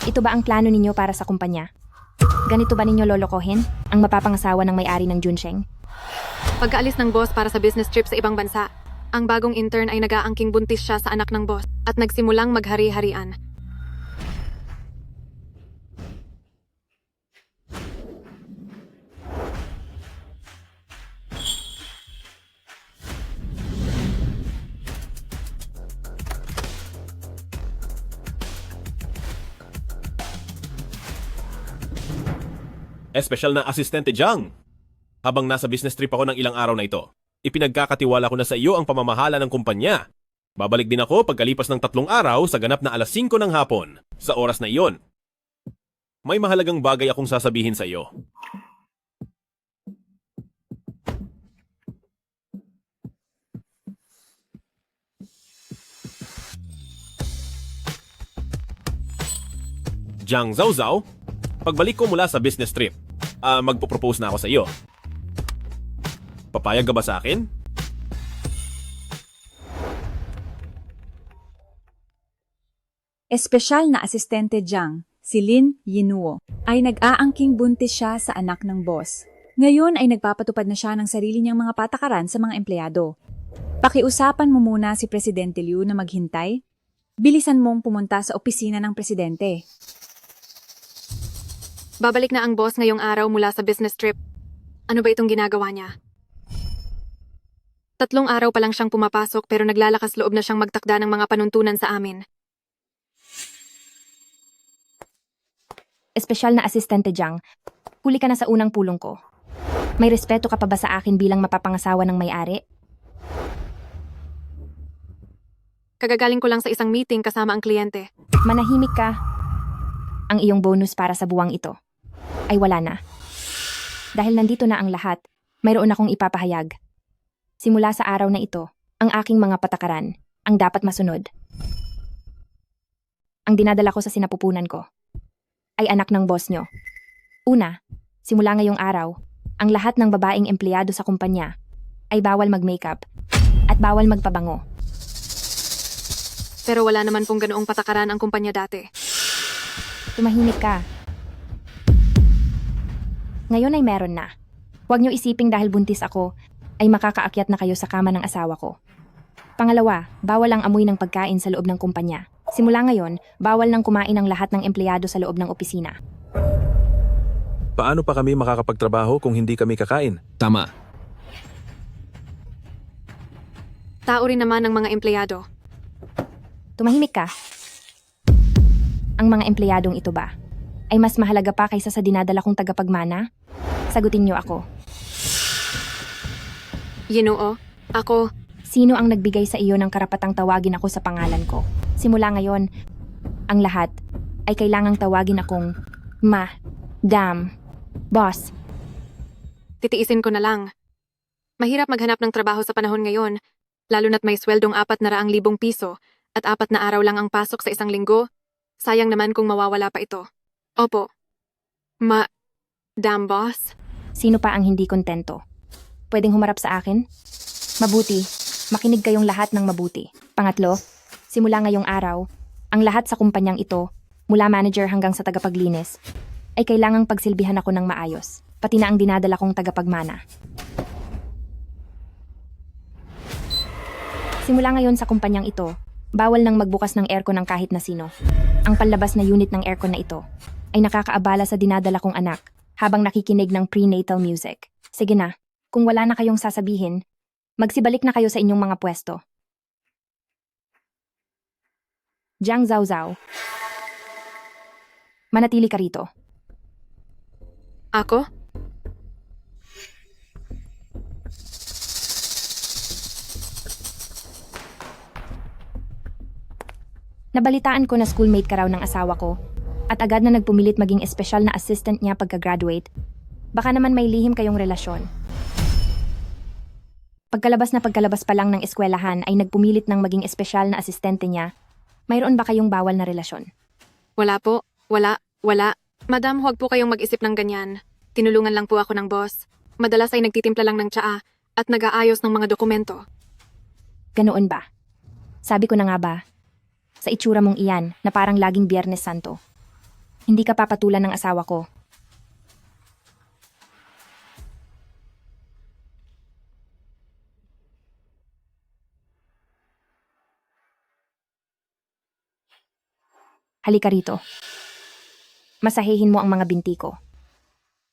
Ito ba ang plano ninyo para sa kumpanya? Ganito ba ninyo lolokohin ang mapapangasawa ng may-ari ng Junsheng? Pagkaalis ng boss para sa business trip sa ibang bansa, ang bagong intern ay nag-aangking buntis siya sa anak ng boss at nagsimulang maghari-harian. Espesyal na asistente Jang. Habang nasa business trip ako ng ilang araw na ito, ipinagkakatiwala ko na sa iyo ang pamamahala ng kumpanya. Babalik din ako pagkalipas ng 3 araw sa ganap na alas 5 ng hapon. Sa oras na iyon, may mahalagang bagay akong sasabihin sa iyo. Jiang Zhaozhao, pagbalik ko mula sa business trip, magpo-propose na ako sa iyo. Papayag ka ba sa akin? Espesyal na asistente Jiang, si Lin Yinuo, ay nag-aangking buntis siya sa anak ng boss. Ngayon ay nagpapatupad na siya ng sarili niyang mga patakaran sa mga empleyado. Pakiusapan mo muna si Presidente Liu na maghintay. Bilisan mong pumunta sa opisina ng presidente. Babalik na ang boss ngayong araw mula sa business trip. Ano ba itong ginagawa niya? 3 araw pa lang siyang pumapasok pero naglalakas loob na siyang magtakda ng mga panuntunan sa amin. Espesyal na asistente Jiang, huli ka na sa unang pulong ko. May respeto ka pa ba sa akin bilang mapapangasawa ng may-ari? Kagagaling ko lang sa isang meeting kasama ang kliyente. Manahimik ka. Ang iyong bonus para sa buwang ito ay wala na. Dahil nandito na ang lahat, mayroon akong ipapahayag. Simula sa araw na ito, ang aking mga patakaran ang dapat masunod. Ang dinadala ko sa sinapupunan ko ay anak ng boss nyo. Una, simula ngayong araw, ang lahat ng babaeng empleyado sa kumpanya ay bawal mag-makeup at bawal magpabango. Pero wala naman pong ganoong patakaran ang kumpanya dati. Tumahimik ka. Ngayon ay meron na. Huwag nyo isiping dahil buntis ako, ay makakaakyat na kayo sa kama ng asawa ko. Pangalawa, bawal ang amoy ng pagkain sa loob ng kumpanya. Simula ngayon, bawal nang kumain ang lahat ng empleyado sa loob ng opisina. Paano pa kami makakapagtrabaho kung hindi kami kakain? Tama. Tao rin naman ang mga empleyado. Tumahimik ka. Ang mga empleyadong ito ba ay mas mahalaga pa kaysa sa dinadala kong tagapagmana? Sagutin niyo ako. Yinuo, ako, Sino ang nagbigay sa iyo ng karapatang tawagin ako sa pangalan ko? Simula ngayon, ang lahat ay kailangang tawagin akong Madam Boss. titiisin ko na lang. Mahirap maghanap ng trabaho sa panahon ngayon, lalo na't may sweldong 400,000 piso at 4 na araw lang ang pasok sa isang linggo. Sayang naman kung mawawala pa ito. Opo. Damn boss. Sino pa ang hindi kontento? Pwedeng humarap sa akin? Mabuti, makinig kayong lahat ng mabuti. Pangatlo, simula ngayong araw, ang lahat sa kumpanyang ito, mula manager hanggang sa tagapaglinis, ay kailangang pagsilbihan ako ng maayos, pati na ang dinadala kong tagapagmana. Simula ngayon sa kumpanyang ito, bawal nang magbukas ng aircon ng kahit na sino. Ang panlabas na unit ng aircon na ito ay nakakaabala sa dinadala kong anak habang nakikinig ng prenatal music. Sige na, kung wala na kayong sasabihin, magsibalik na kayo sa inyong mga pwesto. Jiang Zhaozhao, manatili ka rito. Ako? Nabalitaan ko na schoolmate ka raw ng asawa ko at agad na nagpumilit maging espesyal na assistant niya pagka-graduate. Baka naman may lihim kayong relasyon. Pagkalabas pa lang ng eskwelahan ay nagpumilit ng maging espesyal na asistente niya. Mayroon ba kayong bawal na relasyon? Wala po. Wala. Madam, huwag po kayong mag-isip ng ganyan. Tinulungan lang po ako ng boss. Madalas ay nagtitimpla lang ng tsaa at nag-aayos ng mga dokumento. Ganoon ba? Sabi ko na nga ba, sa itsura mong iyan na parang laging Biyernes Santo. Hindi ka papatulan ng asawa ko. Halika rito. Masahihin mo ang mga binti ko.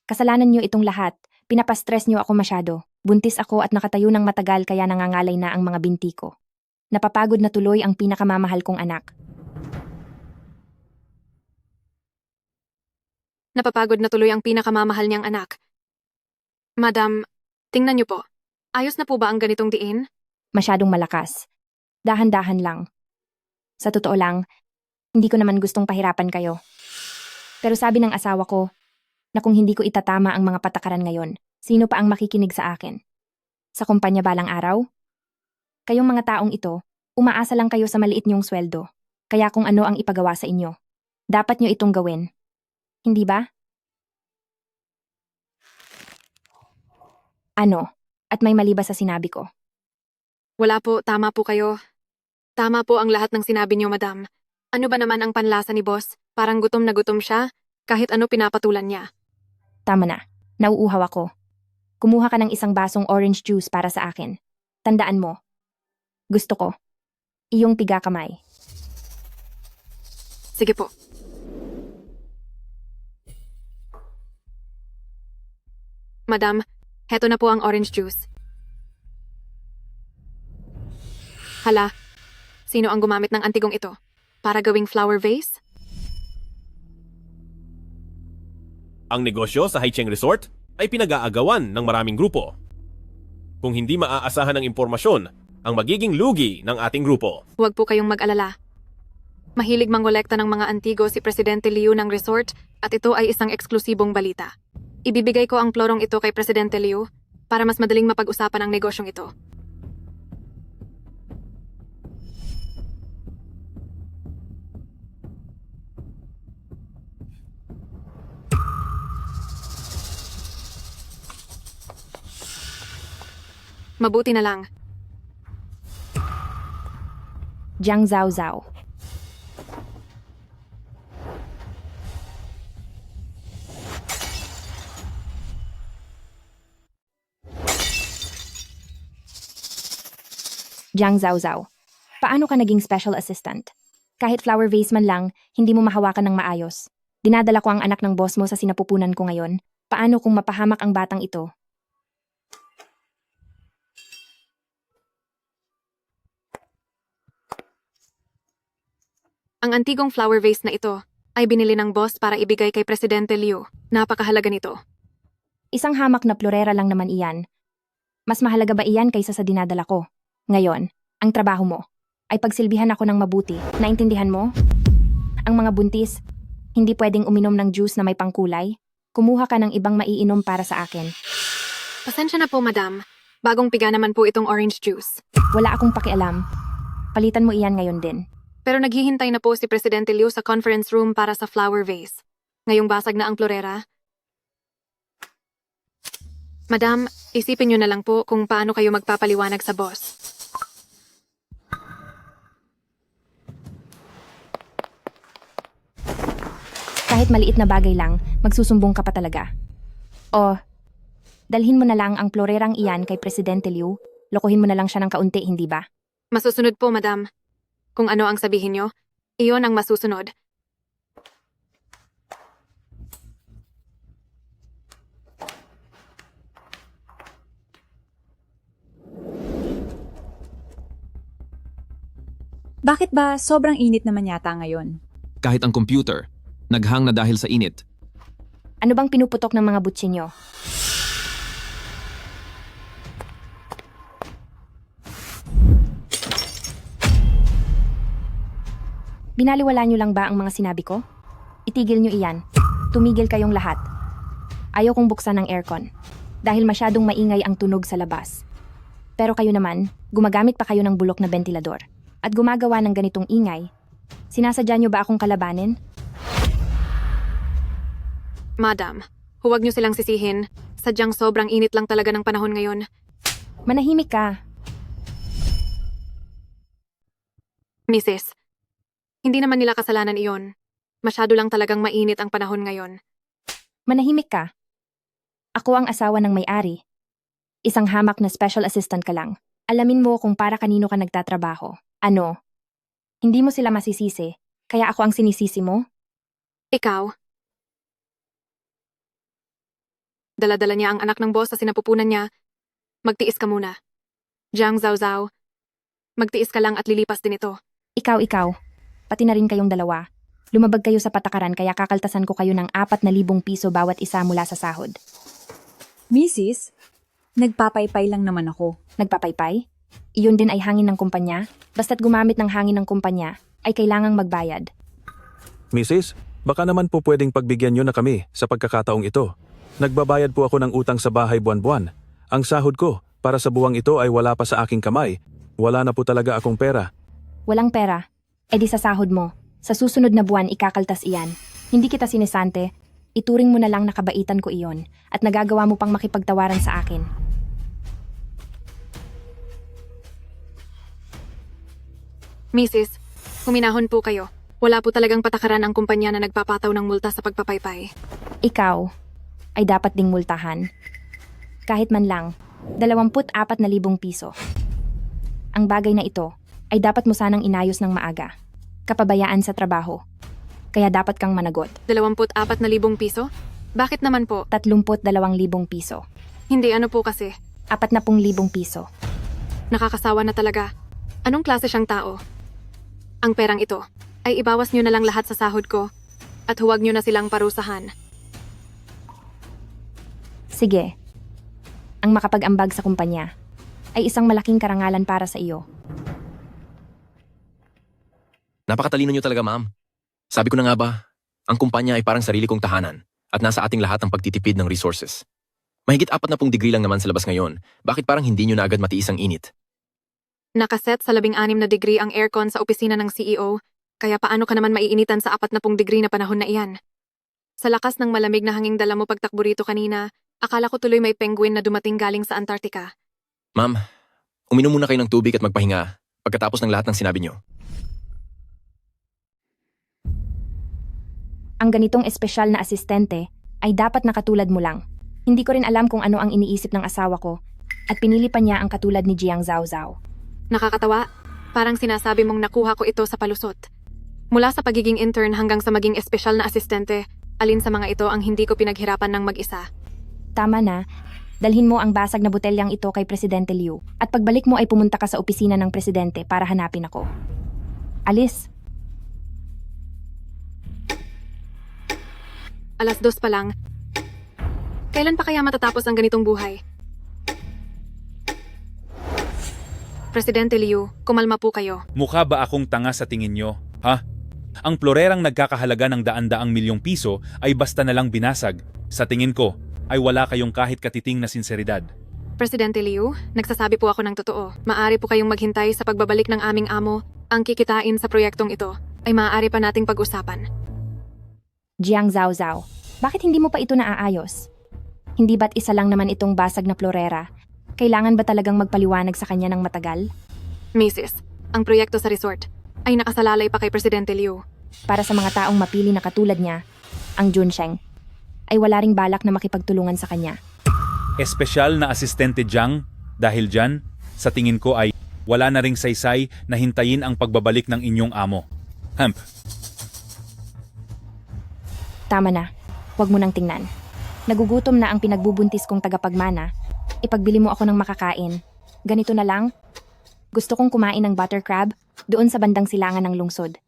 Kasalanan niyo itong lahat. Pinapastress niyo ako masyado. Buntis ako at nakatayo ng matagal kaya nangangalay na ang mga binti ko. Napapagod na tuloy ang pinakamamahal kong anak. Napapagod na tuloy ang pinakamamahal niyang anak. Madam, tingnan niyo po. Ayos na po ba ang ganitong diin? Masyadong malakas. Dahan-dahan lang. Sa totoo lang, hindi ko naman gustong pahirapan kayo. Pero sabi ng asawa ko na kung hindi ko itatama ang mga patakaran ngayon, sino pa ang makikinig sa akin? Sa kumpanya balang araw? Kayong mga taong ito, umaasa lang kayo sa maliit niyong sweldo. Kaya kung ano ang ipagawa sa inyo, dapat niyo itong gawin. Hindi ba? Ano? At may mali ba sa sinabi ko? Wala po, tama po kayo. Tama po ang lahat ng sinabi niyo, madam. Ano ba naman ang panlasa ni boss? Parang gutom na gutom siya, kahit ano pinapatulan niya. Tama na. Nauuhaw ako. Kumuha ka ng isang basong orange juice para sa akin. Tandaan mo. Gusto ko. Iyong piga kamay. Sige po. Madam, heto na po ang orange juice. Hala, sino ang gumamit ng antigong ito? Para gawing flower vase? Ang negosyo sa Haicheng Resort ay pinag-aagawan ng maraming grupo. Kung hindi maaasahan ng impormasyon, ang magiging lugi ng ating grupo. Huwag po kayong mag-alala. Mahilig mangolekta ng mga antigo si Presidente Liu ng resort at ito ay isang eksklusibong balita. Ibibigay ko ang plorong ito kay Presidente Liu para mas madaling mapag-usapan ang negosyong ito. Mabuti na lang. Jiang Zhao Zhao. Jiang Zhao Zhao. Paano ka naging special assistant? Kahit flower vase man lang, hindi mo mahawakan ng maayos. Dinadala ko ang anak ng boss mo sa sinapupunan ko ngayon. Paano kung mapahamak ang batang ito? Ang antigong flower vase na ito ay binili ng boss para ibigay kay Presidente Liu. Napakahalaga nito. Isang hamak na florera lang naman iyan. Mas mahalaga ba iyan kaysa sa dinadala ko? Ngayon, ang trabaho mo ay pagsilbihan ako ng mabuti. Naintindihan mo? Ang mga buntis, hindi pwedeng uminom ng juice na may pangkulay. Kumuha ka ng ibang maiinom para sa akin. Pasensya na po, madam. Bagong piga naman po itong orange juice. Wala akong pakialam. Palitan mo iyan ngayon din. Pero naghihintay na po si Presidente Liu sa conference room para sa flower vase. Ngayong basag na ang florera. Madam, isipin niyo na lang po kung paano kayo magpapaliwanag sa boss. Kahit maliit na bagay lang, magsusumbong ka pa talaga. O, dalhin mo na lang ang florerang iyan kay Presidente Liu. Lokohin mo na lang siya ng kaunti, hindi ba? Masusunod po, madam. Kung ano ang sabihin niyo, iyon ang masusunod. Bakit ba sobrang init naman yata ngayon? Kahit ang computer, naghang na dahil sa init. Ano bang pinuputok ng mga butsi nyo? Binaliwala nyo lang ba ang mga sinabi ko? Itigil nyo iyan. Tumigil kayong lahat. Ayaw kong buksan ang aircon. Dahil masyadong maingay ang tunog sa labas. Pero kayo naman, gumagamit pa kayo ng bulok na bentilador. At gumagawa ng ganitong ingay. Sinasadya nyo ba akong kalabanin? Madam, huwag niyo silang sisihin. Sadyang sobrang init lang talaga ng panahon ngayon. Manahimik ka. Mrs., hindi naman nila kasalanan iyon. Masyado lang talagang mainit ang panahon ngayon. Manahimik ka. Ako ang asawa ng may-ari. Isang hamak na special assistant ka lang. Alamin mo kung para kanino ka nagtatrabaho. Ano? Hindi mo sila masisisi, kaya ako ang sinisisi mo? Ikaw? Dala-dala niya ang anak ng boss sa sinapupunan niya. Magtiis ka muna. Jiang Zhao Zhao. Magtiis ka lang at lilipas din ito. Ikaw. Pati na rin kayong dalawa. Lumabag kayo sa patakaran kaya kakaltasan ko kayo ng 4,000 piso bawat isa mula sa sahod. Mrs., nagpapaypay lang naman ako. Nagpapaypay? Iyon din ay hangin ng kumpanya? Basta't gumamit ng hangin ng kumpanya, ay kailangang magbayad. Mrs., baka naman po pwedeng pagbigyan nyo na kami sa pagkakataong ito. Nagbabayad po ako ng utang sa bahay buwan-buwan. Ang sahod ko para sa buwang ito ay wala pa sa aking kamay. Wala na po talaga akong pera. Walang pera. E di sa sahod mo. Sa susunod na buwan ikakaltas iyan. Hindi kita sinisante. Ituring mo na lang nakabaitan ko iyon at nagagawa mo pang makipagtawaran sa akin. Mrs., huminahon po kayo. Wala po talagang patakaran ang kumpanya na nagpapataw ng multa sa pagpapaypay. Ikaw ay dapat ding multahan. Kahit man lang, 24,000 piso. Ang bagay na ito ay dapat mo sanang inayos ng maaga. Kapabayaan sa trabaho. Kaya dapat kang managot. 24,000 piso? Bakit naman po? 32,000 piso. Hindi ano po kasi. 40,000 piso. Nakakasawa na talaga. Anong klase siyang tao? Ang perang ito ay ibawas niyo na lang lahat sa sahod ko at huwag niyo na silang parusahan. Sige. Ang makapag-ambag sa kumpanya ay isang malaking karangalan para sa iyo. Napakatalino niyo talaga, ma'am. Sabi ko na nga ba, ang kumpanya ay parang sarili kong tahanan at nasa ating lahat ang pagtitipid ng resources. Mahigit 40 degree lang naman sa labas ngayon. Bakit parang hindi niyo na agad matiis ang init? Nakaset sa 16 na degree ang aircon sa opisina ng CEO, kaya paano ka naman maiinitan sa 40 degree na panahon na iyan? Sa lakas ng malamig na hanging dala mo pagtakbo rito kanina, akala ko tuloy may penguin na dumating galing sa Antarctica. Ma'am, uminom muna kayo ng tubig at magpahinga pagkatapos ng lahat ng sinabi niyo. Ang ganitong espesyal na asistente ay dapat na katulad mo lang. Hindi ko rin alam kung ano ang iniisip ng asawa ko at pinili pa niya ang katulad ni Jiang Zhao Zhao. Nakakatawa, parang sinasabi mong nakuha ko ito sa palusot. Mula sa pagiging intern hanggang sa maging espesyal na asistente, alin sa mga ito ang hindi ko pinaghirapan ng mag-isa. Tama na, dalhin mo ang basag na botelyang ito kay Presidente Liu at pagbalik mo ay pumunta ka sa opisina ng Presidente para hanapin ako. Alis. 2:00 pa lang. Kailan pa kaya matatapos ang ganitong buhay? Presidente Liu, kumalma po kayo. Mukha ba akong tanga sa tingin nyo? Ha? Ang florerang nagkakahalaga ng daan-daang milyong piso ay basta na lang binasag. Sa tingin ko, ay wala kayong kahit katiting na sinseridad. Presidente Liu, nagsasabi po ako ng totoo. Maaari po kayong maghintay sa pagbabalik ng aming amo. Ang kikitain sa proyektong ito ay maaari pa nating pag-usapan. Jiang Zhao Zhao, bakit hindi mo pa ito naaayos? Hindi ba't isa lang naman itong basag na florera? Kailangan ba talagang magpaliwanag sa kanya ng matagal? Mrs., ang proyekto sa resort ay nakasalalay pa kay Presidente Liu. Para sa mga taong mapili na katulad niya, ang Junsheng, ay wala ring balak na makipagtulungan sa kanya. Espesyal na asistente Jiang, dahil dyan, sa tingin ko ay wala na ring saysay na hintayin ang pagbabalik ng inyong amo. Hemp. Tama na, huwag mo nang tingnan. Nagugutom na ang pinagbubuntis kong tagapagmana. Ipagbili mo ako ng makakain. Ganito na lang. Gusto kong kumain ng butter crab doon sa bandang silangan ng lungsod.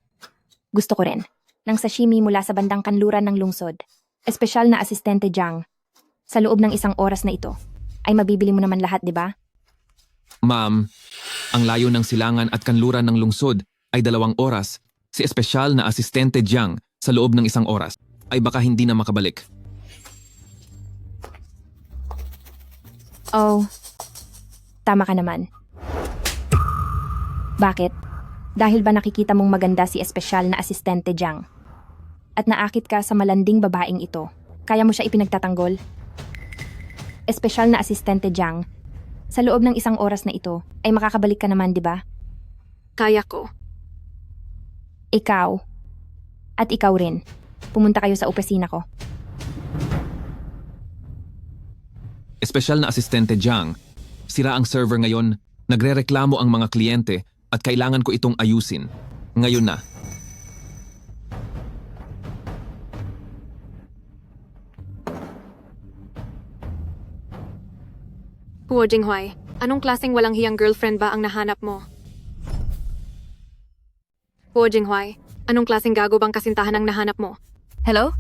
Gusto ko rin ng sashimi mula sa bandang kanluran ng lungsod. Espesyal na asistente Jiang. Sa loob ng 1 oras na ito, ay mabibili mo naman lahat, di ba? Ma'am, ang layo ng silangan at kanluran ng lungsod ay 2 oras. Si espesyal na asistente Jiang sa loob ng 1 oras ay baka hindi na makabalik. Oh, tama ka naman. Bakit? Dahil ba nakikita mong maganda si espesyal na asistente Jiang? At naakit ka sa malanding babaeng ito, kaya mo siya ipinagtatanggol? Espesyal na asistente Jiang, sa loob ng 1 oras na ito, ay makakabalik ka naman, di ba? Kaya ko. Ikaw At ikaw rin. Pumunta kayo sa opisina ko. Espesyal na asistente Jiang, sira ang server ngayon, nagrereklamo ang mga kliyente at kailangan ko itong ayusin. Ngayon na. Huo Jinghuai, anong klaseng walang hiyang girlfriend ba ang nahanap mo? Huo Jinghuai, anong klaseng gago bang kasintahan ang nahanap mo? Hello?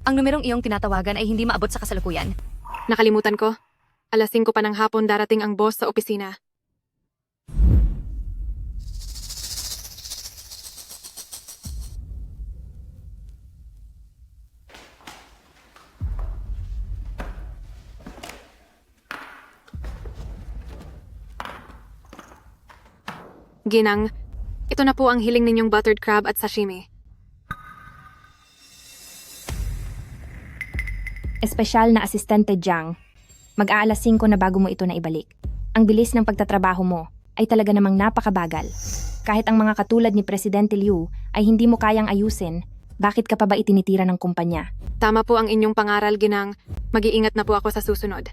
Ang numerong iyong tinatawagan ay hindi maabot sa kasalukuyan. Nakalimutan ko. Alas 5 pa ng hapon darating ang boss sa opisina. Ginang, ito na po ang hiling ninyong buttered crab at sashimi. Espesyal na asistente Jiang. Mag-aalas 5 na bago mo ito na ibalik. Ang bilis ng pagtatrabaho mo ay talaga namang napakabagal. Kahit ang mga katulad ni Presidente Liu ay hindi mo kayang ayusin, bakit ka pa ba itinitira ng kumpanya? Tama po ang inyong pangaral, Ginang. Mag-iingat na po ako sa susunod.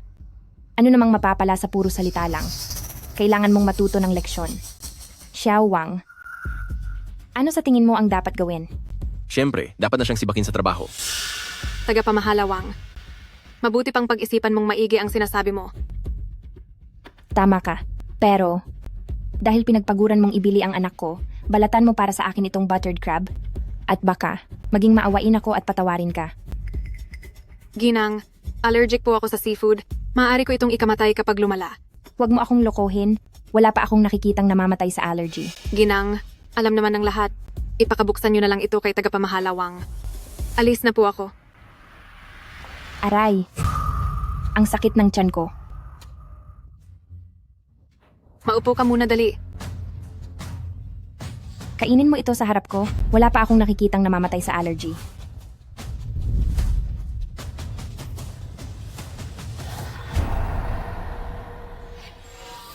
Ano namang mapapala sa puro salita lang? Kailangan mong matuto ng leksyon. Xiao Wang, ano sa tingin mo ang dapat gawin? Siyempre, dapat na siyang sibakin sa trabaho. Tagapamahalawang. Mabuti pang pag-isipan mong maigi ang sinasabi mo. Tama ka. Pero, dahil pinagpaguran mong ibili ang anak ko, balatan mo para sa akin itong buttered crab? At baka, maging maawain ako at patawarin ka. Ginang, allergic po ako sa seafood. Maaari ko itong ikamatay kapag lumala. Huwag mo akong lokohin. Wala pa akong nakikitang namamatay sa allergy. Ginang, alam naman ng lahat. Ipakabuksan nyo na lang ito kay tagapamahalawang. Alis na po ako. Aray, ang sakit ng tiyan ko. Maupo ka muna dali. Kainin mo ito sa harap ko. Wala pa akong nakikitang namamatay sa allergy.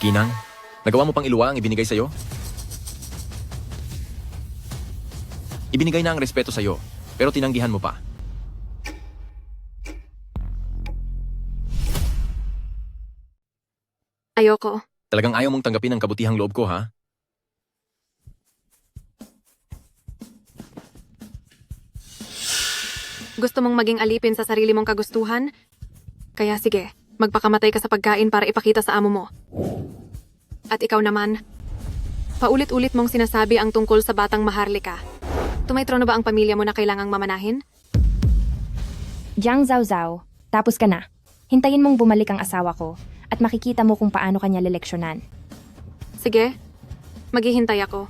Ginang, nagawa mo pang iluwa ang ibinigay sa'yo? Ibinigay na ang respeto sa'yo, pero tinanggihan mo pa. Ayoko. Talagang ayaw mong tanggapin ang kabutihang loob ko, ha? Gusto mong maging alipin sa sarili mong kagustuhan? Kaya sige, magpakamatay ka sa pagkain para ipakita sa amo mo. At ikaw naman, paulit-ulit mong sinasabi ang tungkol sa batang Maharlika. Tumaytrono ba ang pamilya mo na kailangang mamanahin? Jiang Zhao Zhao, tapos ka na. Hintayin mong bumalik ang asawa ko at makikita mo kung paano kanya leleksyonan. Sige, maghihintay ako.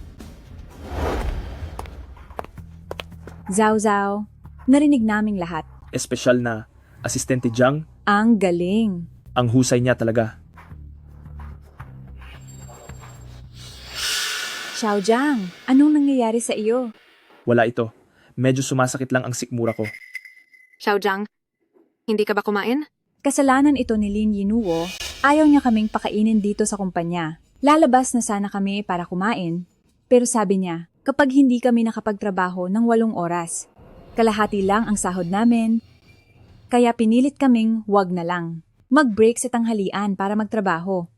Zhao Zhao, narinig naming lahat. Espesyal na asistente Jiang, Ang galing. ang husay niya talaga. Xiao Jiang, anong nangyayari sa iyo? Wala ito. Medyo sumasakit lang ang sikmura ko. Xiao Jiang, hindi ka ba kumain? Kasalanan ito ni Lin Yinuo. Ayaw niya kaming pakainin dito sa kumpanya. Lalabas na sana kami para kumain. Pero sabi niya, kapag hindi kami nakapagtrabaho ng 8 oras, kalahati lang ang sahod namin. Kaya pinilit kaming wag na lang. Mag-break sa tanghalian para magtrabaho.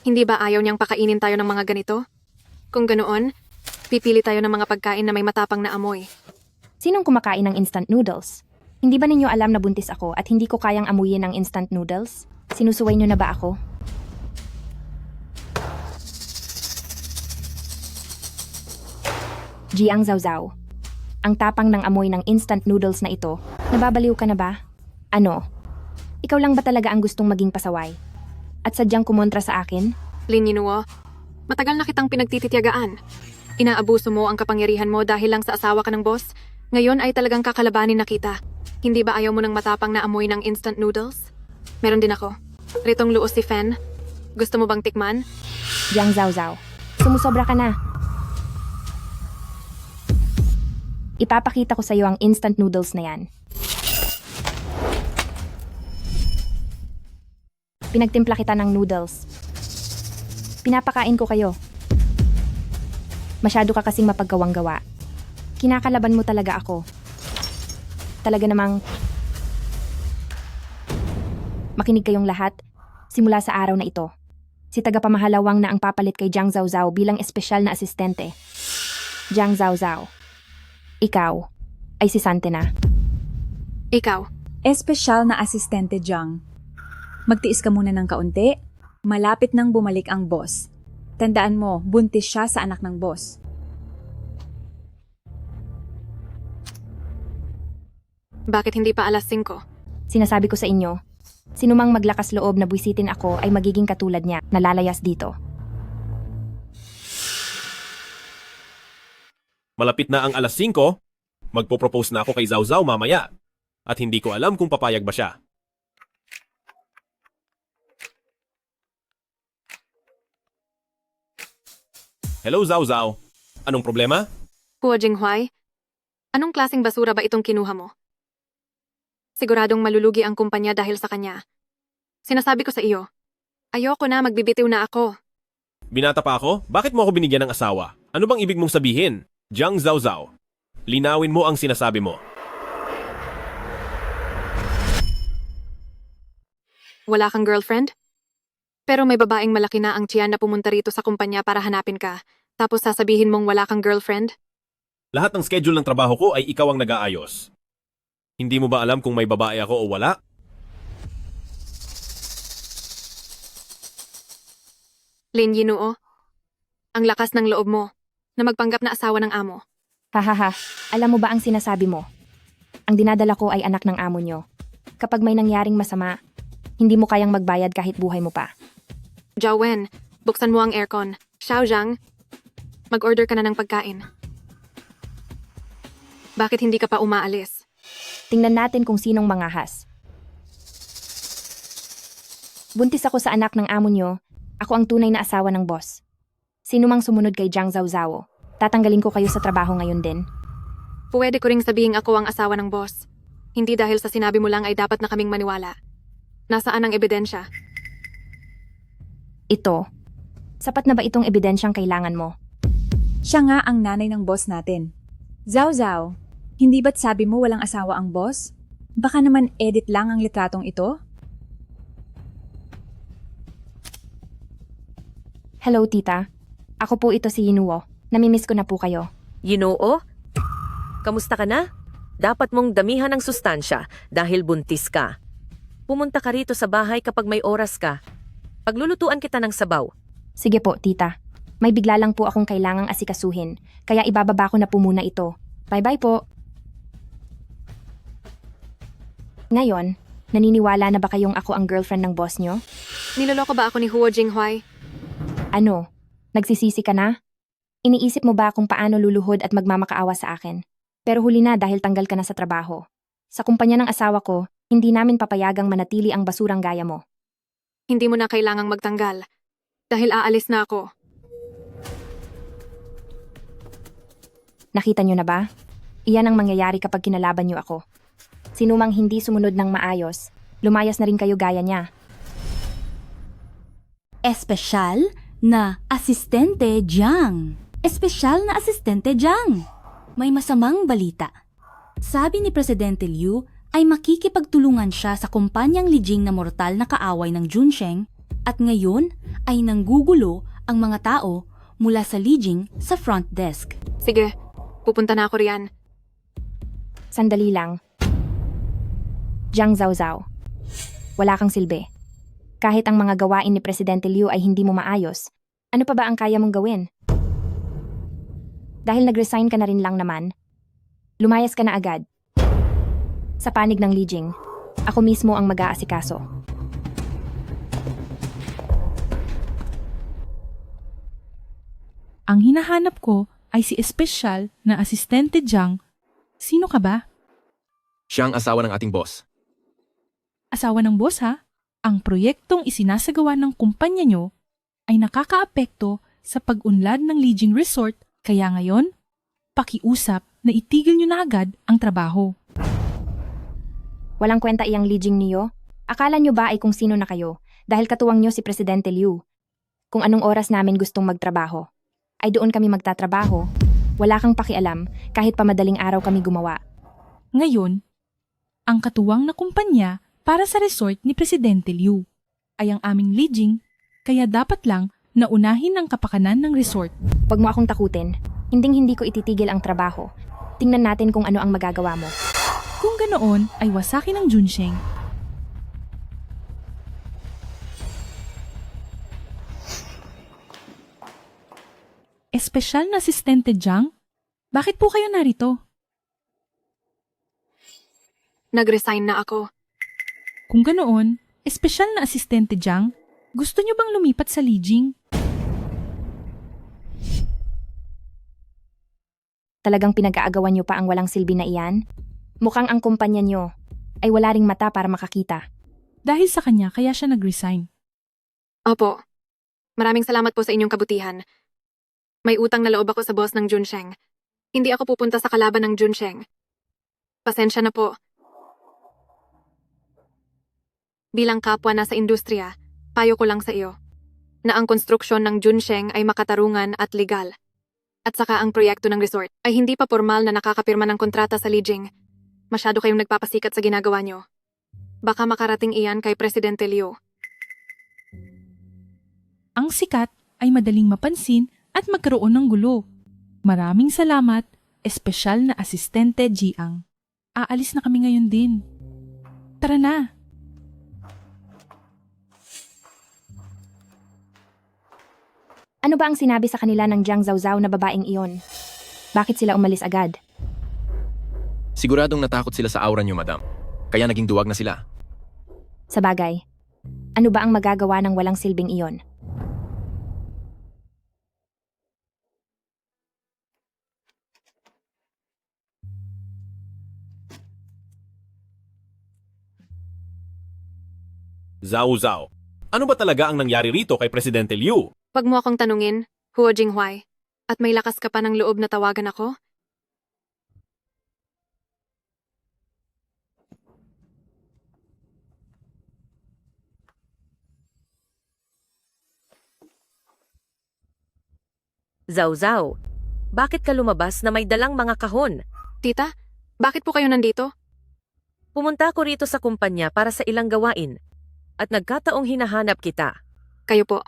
Hindi ba ayaw niyang pakainin tayo ng mga ganito? Kung ganoon, pipili tayo ng mga pagkain na may matapang na amoy. Sinong kumakain ng instant noodles? Hindi ba ninyo alam na buntis ako at hindi ko kayang amuyin ang instant noodles? Sinusuway nyo na ba ako? Jiang Zhao Zhao. Ang tapang ng amoy ng instant noodles na ito, nababaliw ka na ba? Ano? Ikaw lang ba talaga ang gustong maging pasaway? At sadyang kumontra sa akin? Lin Yinuo, matagal na kitang pinagtititiyagaan. Inaabuso mo ang kapangyarihan mo dahil lang sa asawa ka ng boss. Ngayon ay talagang kakalabanin na kita. Hindi ba ayaw mo ng matapang na amoy ng instant noodles? Meron din ako. Ritong luos si Fen. Gusto mo bang tikman? Jiang Zhao Zhao. Sumusobra ka na. Ipapakita ko sa iyo ang instant noodles na yan. Pinagtimpla kita ng noodles. Pinapakain ko kayo. Masyado ka kasing mapagkawang-gawa. Kinakalaban mo talaga ako. Talaga namang... Makinig kayong lahat, simula sa araw na ito. Si tagapamahalawang na ang papalit kay Jiang Zhaozhao bilang espesyal na asistente. Jiang Zhaozhao, ikaw ay si Sante na. Ikaw, Espesyal na asistente Jiang. Magtiis ka muna ng kaunti. Malapit nang bumalik ang boss. Tandaan mo, buntis siya sa anak ng boss. bakit hindi pa alas 5? Sinasabi ko sa inyo, sinumang maglakas loob na buwisitin ako ay magiging katulad niya, nalalayas dito. Malapit na ang alas 5, magpo-propose na ako kay Zhao Zhao mamaya. At hindi ko alam kung papayag ba siya. Hello Zhao Zhao, anong problema? Huo Jinghuai, anong klaseng basura ba itong kinuha mo? Siguradong malulugi ang kumpanya dahil sa kanya. Sinasabi ko sa iyo, ayoko na, magbibitiw na ako. Binata pa ako? Bakit mo ako binigyan ng asawa? Ano bang ibig mong sabihin? Jiang Zhao Zhao, linawin mo ang sinasabi mo. Wala kang girlfriend? Pero may babaeng malaki na ang tiyan na pumunta rito sa kumpanya para hanapin ka, tapos sasabihin mong wala kang girlfriend? Lahat ng schedule ng trabaho ko ay ikaw ang nag-aayos. Hindi mo ba alam kung may babae ako o wala? Lin Yinuo, ang lakas ng loob mo na magpanggap na asawa ng amo. Hahaha, alam mo ba ang sinasabi mo? Ang dinadala ko ay anak ng amo nyo. Kapag may nangyaring masama, hindi mo kayang magbayad kahit buhay mo pa. Zhao Wen, buksan mo ang aircon. Xiao Zhang, mag-order ka na ng pagkain. Bakit hindi ka pa umaalis? Tingnan natin kung sinong mangahas. Buntis ako sa anak ng amo nyo. Ako ang tunay na asawa ng boss. Sino mang sumunod kay Jiang Zhaozhao, tatanggalin ko kayo sa trabaho ngayon din. Pwede ko ring sabihing ako ang asawa ng boss. Hindi dahil sa sinabi mo lang ay dapat na kaming maniwala. Nasaan ang ebidensya? Ito. Sapat na ba itong ebidensyang kailangan mo? Siya nga ang nanay ng boss natin. Zhao Zhao, hindi ba't sabi mo walang asawa ang boss? Baka naman edit lang ang litratong ito? Hello, tita. Ako po ito si Yinuo. Namimiss ko na po kayo. Ginoo? Kamusta ka na? Dapat mong damihan ng sustansya dahil buntis ka. Pumunta ka rito sa bahay kapag may oras ka. Paglulutuan kita ng sabaw. Sige po, tita. May bigla lang po akong kailangang asikasuhin, kaya ibababa ko na po muna ito. Bye-bye po. Ngayon, naniniwala na ba kayong ako ang girlfriend ng boss nyo? Niloloko ba ako ni Huo Jinghuai? Ano? Nagsisisi ka na? Iniisip mo ba kung paano luluhod at magmamakaawa sa akin? Pero huli na dahil tanggal ka na sa trabaho. Sa kumpanya ng asawa ko, hindi namin papayagang manatili ang basurang gaya mo. Hindi mo na kailangang magtanggal. Dahil aalis na ako. Nakita nyo na ba? Iyan ang mangyayari kapag kinalaban nyo ako. Sinumang hindi sumunod ng maayos, lumayas na rin kayo gaya niya. Espesyal na asistente Jiang. Espesyal na asistente Jiang. May masamang balita. Sabi ni Presidente Liu ay makikipagtulungan siya sa kumpanyang Lijing na mortal na kaaway ng Junsheng at ngayon ay nanggugulo ang mga tao mula sa Lijing sa front desk. Sige, pupunta na ako riyan. Sandali lang. Jiang Zhaozhao, wala kang silbi. Kahit ang mga gawain ni Presidente Liu ay hindi mo maayos, ano pa ba ang kaya mong gawin? Dahil nag-resign ka na rin lang naman, lumayas ka na agad. Sa panig ng Lijing, ako mismo ang mag-aasikaso. Ang hinahanap ko ay si espesyal na asistente Jiang. Sino ka ba? Siya ang asawa ng ating boss. Asawa ng boss ha? Ang proyektong isinasagawa ng kumpanya nyo ay nakakaapekto sa pag-unlad ng Lijing Resort, kaya ngayon, pakiusap na itigil nyo na agad ang trabaho. Walang kwenta iyang Lijing niyo? Akala nyo ba ay kung sino na kayo dahil katuwang nyo si Presidente Liu? Kung anong oras namin gustong magtrabaho, ay doon kami magtatrabaho. Wala kang pakialam kahit pa madaling araw kami gumawa. Ngayon, ang katuwang na kumpanya para sa resort ni Presidente Liu ay ang aming Lijing, kaya dapat lang na unahin ang kapakanan ng resort. Huwag mo akong takutin. Hinding-hindi ko ititigil ang trabaho. Tingnan natin kung ano ang magagawa mo. Kung ganoon ay wasaki ng Junsheng. Espesyal na asistente Jiang? Bakit po kayo narito? Nag-resign na ako. Kung ganoon, espesyal na asistente Jiang, gusto niyo bang lumipat sa Lijing? Talagang pinag-aagawan niyo pa ang walang silbi na iyan? Mukhang ang kumpanya niyo ay wala ring mata para makakita. Dahil sa kanya, kaya siya nag-resign. Opo. Maraming salamat po sa inyong kabutihan. May utang na loob ako sa boss ng Junsheng. Hindi ako pupunta sa kalaban ng Junsheng. Pasensya na po. Bilang kapwa na sa industriya, payo ko lang sa iyo na ang konstruksyon ng Junsheng ay makatarungan at legal. At saka ang proyekto ng resort ay hindi pa formal na nakakapirma ng kontrata sa Lijing. Masyado kayong nagpapasikat sa ginagawa nyo. Baka makarating iyan kay Presidente Liu. Ang sikat ay madaling mapansin at magkaroon ng gulo. Maraming salamat, espesyal na asistente Jiang. Aalis na kami ngayon din. Tara na! Ano ba ang sinabi sa kanila ng Jiang Zhaozhao na babaeng iyon? Bakit sila umalis agad? Siguradong natakot sila sa aura niyo, madam. Kaya naging duwag na sila. Sa bagay, ano ba ang magagawa ng walang silbing iyon? Zhao Zhao, ano ba talaga ang nangyari rito kay Presidente Liu? Pag mo akong tanungin, Huo Jinghuai, at may lakas ka pa ng loob na tawagan ako? Zhao, bakit ka lumabas na may dalang mga kahon? Tita, bakit po kayo nandito? Pumunta ako rito sa kumpanya para sa ilang gawain at nagkataong hinahanap kita. Kayo po,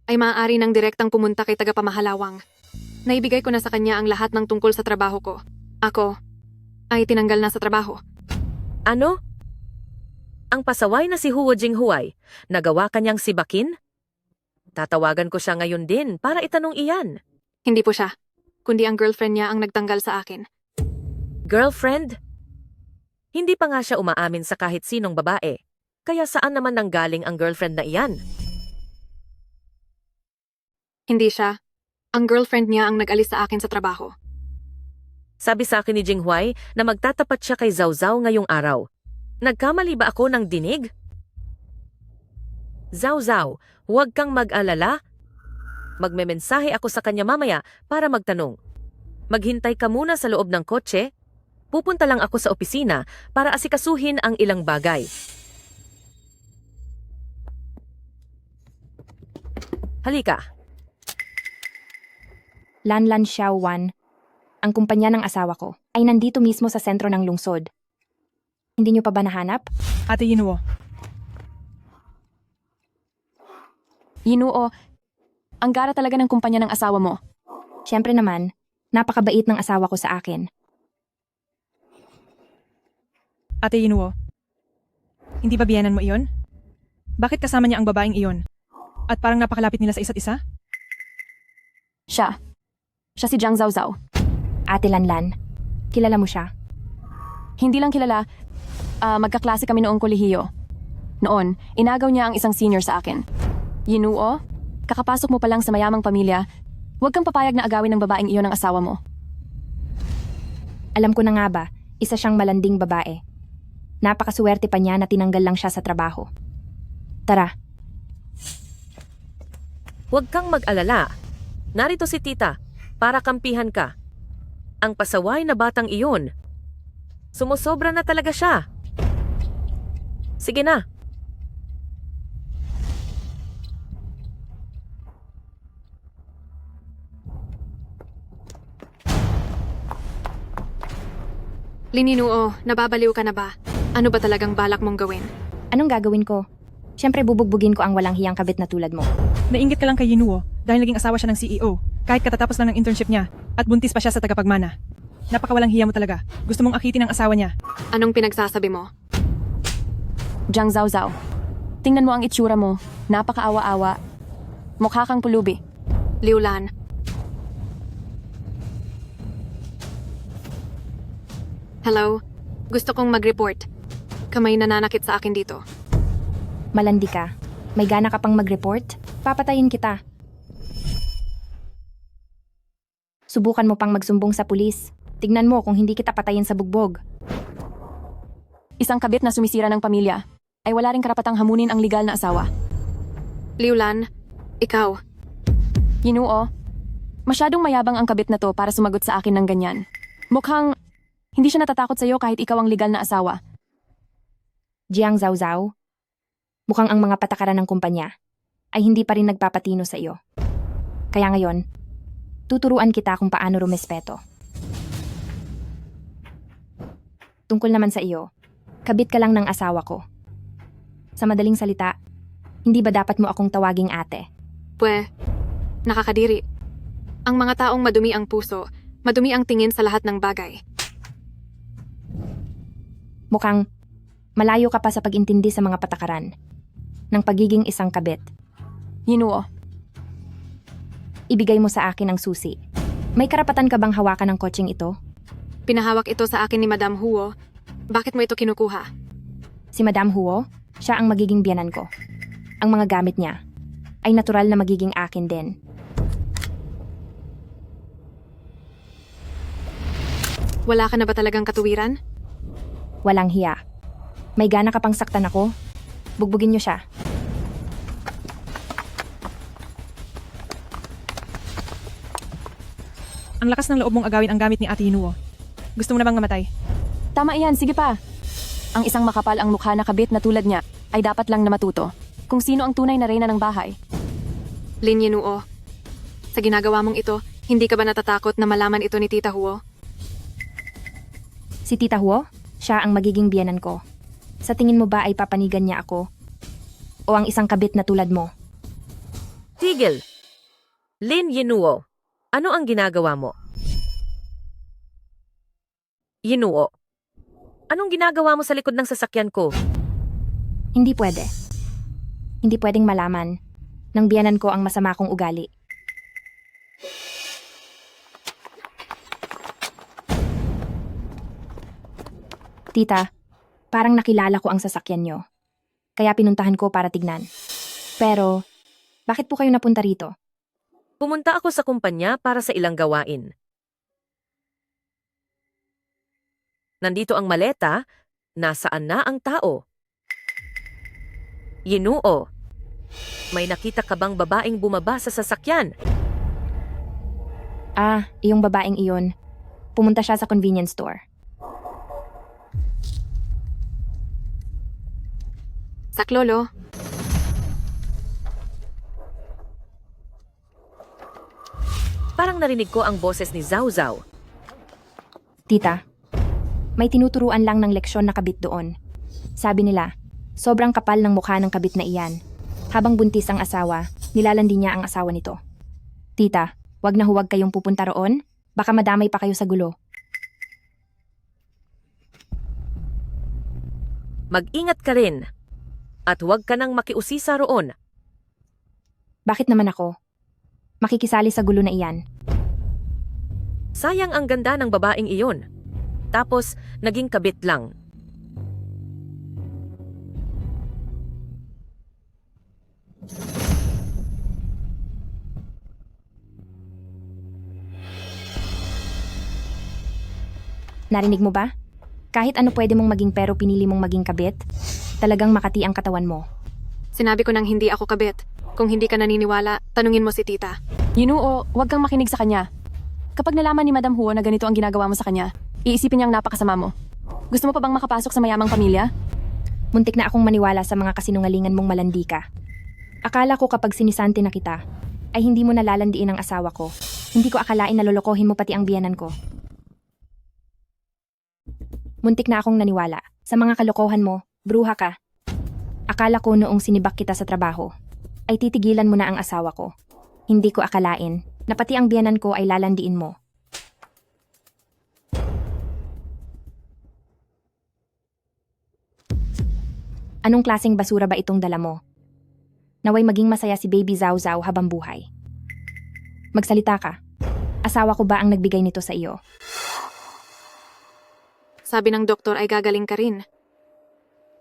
ay maaari ng direktang pumunta kay tagapamahalawang. Naibigay ko na sa kanya ang lahat ng tungkol sa trabaho ko. Ako, ay tinanggal na sa trabaho. Ano? Ang pasaway na si Huo Jinghuai, nagawa kanyang sibakin? Tatawagan ko siya ngayon din para itanong iyan. Hindi po siya, kundi ang girlfriend niya ang nagtanggal sa akin. Girlfriend? Hindi pa nga siya umaamin sa kahit sinong babae. Kaya saan naman nanggaling ang girlfriend na iyan? Hindi siya. Ang girlfriend niya ang nag-alis sa akin sa trabaho. Sabi sa akin ni Jinghuai na magtatapat siya kay Zhao Zhao ngayong araw. Nagkamali ba ako ng dinig? Zhao Zhao, huwag kang mag-alala. Magmemensahe ako sa kanya mamaya para magtanong. Maghintay ka muna sa loob ng kotse. Pupunta lang ako sa opisina para asikasuhin ang ilang bagay. Halika. Lanlan Xiaowan, ang kumpanya ng asawa ko, ay nandito mismo sa sentro ng lungsod. Hindi niyo pa ba nahanap? Ate Yinuo. Yinuo, ang gara talaga ng kumpanya ng asawa mo. Siyempre naman, napakabait ng asawa ko sa akin. Ate Yinuo. Hindi ba biyenan mo iyon? Bakit kasama niya ang babaeng iyon? At parang napakalapit nila sa isa't isa? Siya. Siya si Jiang Zhaozhao. Ate Lanlan, kilala mo siya? Hindi lang kilala, magkaklase kami noong kolehiyo. Noon, inagaw niya ang isang senior sa akin. Yinuo, kakapasok mo pa lang sa mayamang pamilya, huwag kang papayag na agawin ng babaeng iyon ng asawa mo. Alam ko na nga ba, isa siyang malanding babae. Napakaswerte pa niya na tinanggal lang siya sa trabaho. Tara. Huwag kang mag-alala. Narito si tita para kampihan ka. Ang pasaway na batang iyon. Sumusobra na talaga siya. Sige na. Lininuo, nababaliw ka na ba? Ano ba talagang balak mong gawin? Anong gagawin ko? Siyempre bubugbugin ko ang walang hiyang kabit na tulad mo. Nainggit ka lang kay Yinuo dahil naging asawa siya ng CEO kahit katatapos lang ng internship niya at buntis pa siya sa tagapagmana. Napakawalang hiya mo talaga. Gusto mong akitin ang asawa niya. Anong pinagsasabi mo? Jiang Zhaozhao, tingnan mo ang itsura mo. Napakaawa-awa. Mukha kang pulubi. Liulan. Hello? Gusto kong mag-report. Kamay nananakit sa akin dito. Malandi ka. May gana ka pang mag-report? Papatayin kita. Subukan mo pang magsumbong sa pulis. Tignan mo kung hindi kita patayin sa bugbog. Isang kabit na sumisira ng pamilya ay wala ring karapatang hamunin ang legal na asawa. Liulan, ikaw. Yinuo, masyadong mayabang ang kabit na to para sumagot sa akin ng ganyan. Mukhang hindi siya natatakot sa'yo kahit ikaw ang legal na asawa. Jiang Zhaozhao, mukhang ang mga patakaran ng kumpanya ay hindi pa rin nagpapatino sa iyo. Kaya ngayon, tuturuan kita kung paano rumespeto. Tungkol naman sa iyo, kabit ka lang ng asawa ko. Sa madaling salita, hindi ba dapat mo akong tawaging ate? Nakakadiri. Ang mga taong madumi ang puso, madumi ang tingin sa lahat ng bagay. Mukhang malayo ka pa sa pag-intindi sa mga patakaran ng pagiging isang kabit. Yinuo, Ibigay mo sa akin ang susi. May karapatan ka bang hawakan ng kotseng ito? Pinahawak ito sa akin ni Madam Huo. Bakit mo ito kinukuha? Si Madam Huo, siya ang magiging biyanan ko. Ang mga gamit niya ay natural na magiging akin din. Wala ka na ba talagang katuwiran? Walang hiya. May gana ka pang saktan ako? Bugbugin niyo siya. Ang lakas ng loob mong agawin ang gamit ni Ate Yinuo. Gusto mo na bang mamatay? tama iyan, sige pa. Ang isang makapal ang mukha na kabit na tulad niya ay dapat lang na matuto kung sino ang tunay na reyna ng bahay. Lin Yinuo, sa ginagawa mong ito, hindi ka ba natatakot na malaman ito ni Tita Huo? Si Tita Huo, siya ang magiging biyanan ko. Sa tingin mo ba ay papanigan niya ako? O ang isang kabit na tulad mo? Tigil! Lin Yinuo, ano ang ginagawa mo? Yinuo, anong ginagawa mo sa likod ng sasakyan ko? Hindi pwede. Hindi pwedeng malaman ng biyanan ko ang masama kong ugali. Tita, parang nakilala ko ang sasakyan nyo. Kaya pinuntahan ko para tignan. Pero, bakit po kayo napunta rito? Pumunta ako sa kumpanya para sa ilang gawain. Nandito ang maleta, nasaan na ang tao? Yinuo, may nakita ka bang babaeng bumaba sa sasakyan? Ah, iyong babaeng iyon. Pumunta siya sa convenience store. Saklolo, Parang narinig ko ang boses ni Zhao Zhao. Tita, may tinuturuan lang ng leksyon na kabit doon. Sabi nila, sobrang kapal ng mukha ng kabit na iyan. Habang buntis ang asawa, nilalandi niya ang asawa nito. Tita, wag na huwag kayong pupunta roon. Baka madamay pa kayo sa gulo. Mag-ingat ka rin. At huwag ka nang makiusisa roon. Bakit naman ako? Makikisali sa gulo na iyan. Sayang ang ganda ng babaeng iyon. Tapos, naging kabit lang. Narinig mo ba? Kahit ano pwede mong maging pero pinili mong maging kabit, talagang makati ang katawan mo. sinabi ko nang hindi ako kabit. Kung hindi ka naniniwala, tanungin mo si Tita. Yinuo, huwag kang makinig sa kanya. Kapag nalaman ni Madam Huo na ganito ang ginagawa mo sa kanya, iisipin niyang napakasama mo. Gusto mo pa bang makapasok sa mayamang pamilya? Muntik na akong maniwala sa mga kasinungalingan mong malandi ka. Akala ko kapag sinisante na kita, ay hindi mo nalalandiin ang asawa ko. Hindi ko akalain na lolokohin mo pati ang biyanan ko. Muntik na akong naniwala. Sa mga kalokohan mo, bruha ka. Akala ko noong sinibak kita sa trabaho, ay titigilan mo na ang asawa ko. Hindi ko akalain na pati ang biyanan ko ay lalandiin mo. Anong klaseng basura ba itong dala mo? Naway maging masaya si Baby Zao Zao habang buhay. Magsalita ka. Asawa ko ba ang nagbigay nito sa iyo? Sabi ng doktor ay gagaling ka rin.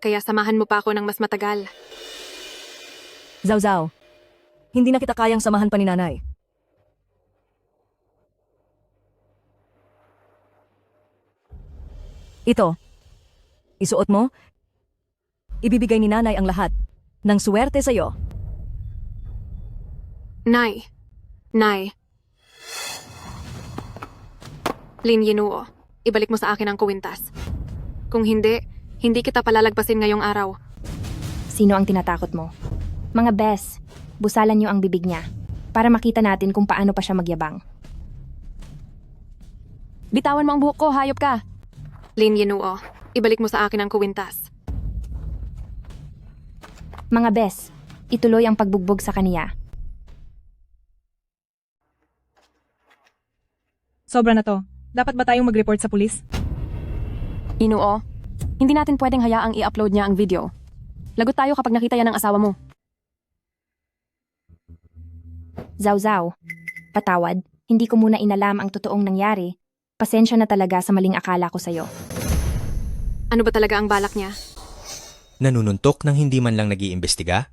Kaya samahan mo pa ako ng mas matagal. Zao Zao, hindi na kita kayang samahan pa ni nanay. Ito, isuot mo. Ibibigay ni nanay ang lahat ng swerte sa'yo. Nay. Lin Yinuo, ibalik mo sa akin ang kuwintas. Kung hindi kita palalagpasin ngayong araw. Sino ang tinatakot mo? Mga bes, busalan niyo ang bibig niya para makita natin kung paano pa siya magyabang. Bitawan mo ang buhok ko, hayop ka. Lin Yinuo, ibalik mo sa akin ang kuwintas. Mga bes, ituloy ang pagbugbog sa kaniya. Sobra na to. Dapat ba tayong mag-report sa pulis? Inuo, hindi natin pwedeng hayaang i-upload niya ang video. Lagot tayo kapag nakita yan ng asawa mo. Zao Zao, patawad, hindi ko muna inalam ang totoong nangyari. Pasensya na talaga sa maling akala ko sa'yo. Ano ba talaga ang balak niya? Nanununtok nang hindi man lang nag-iimbestiga?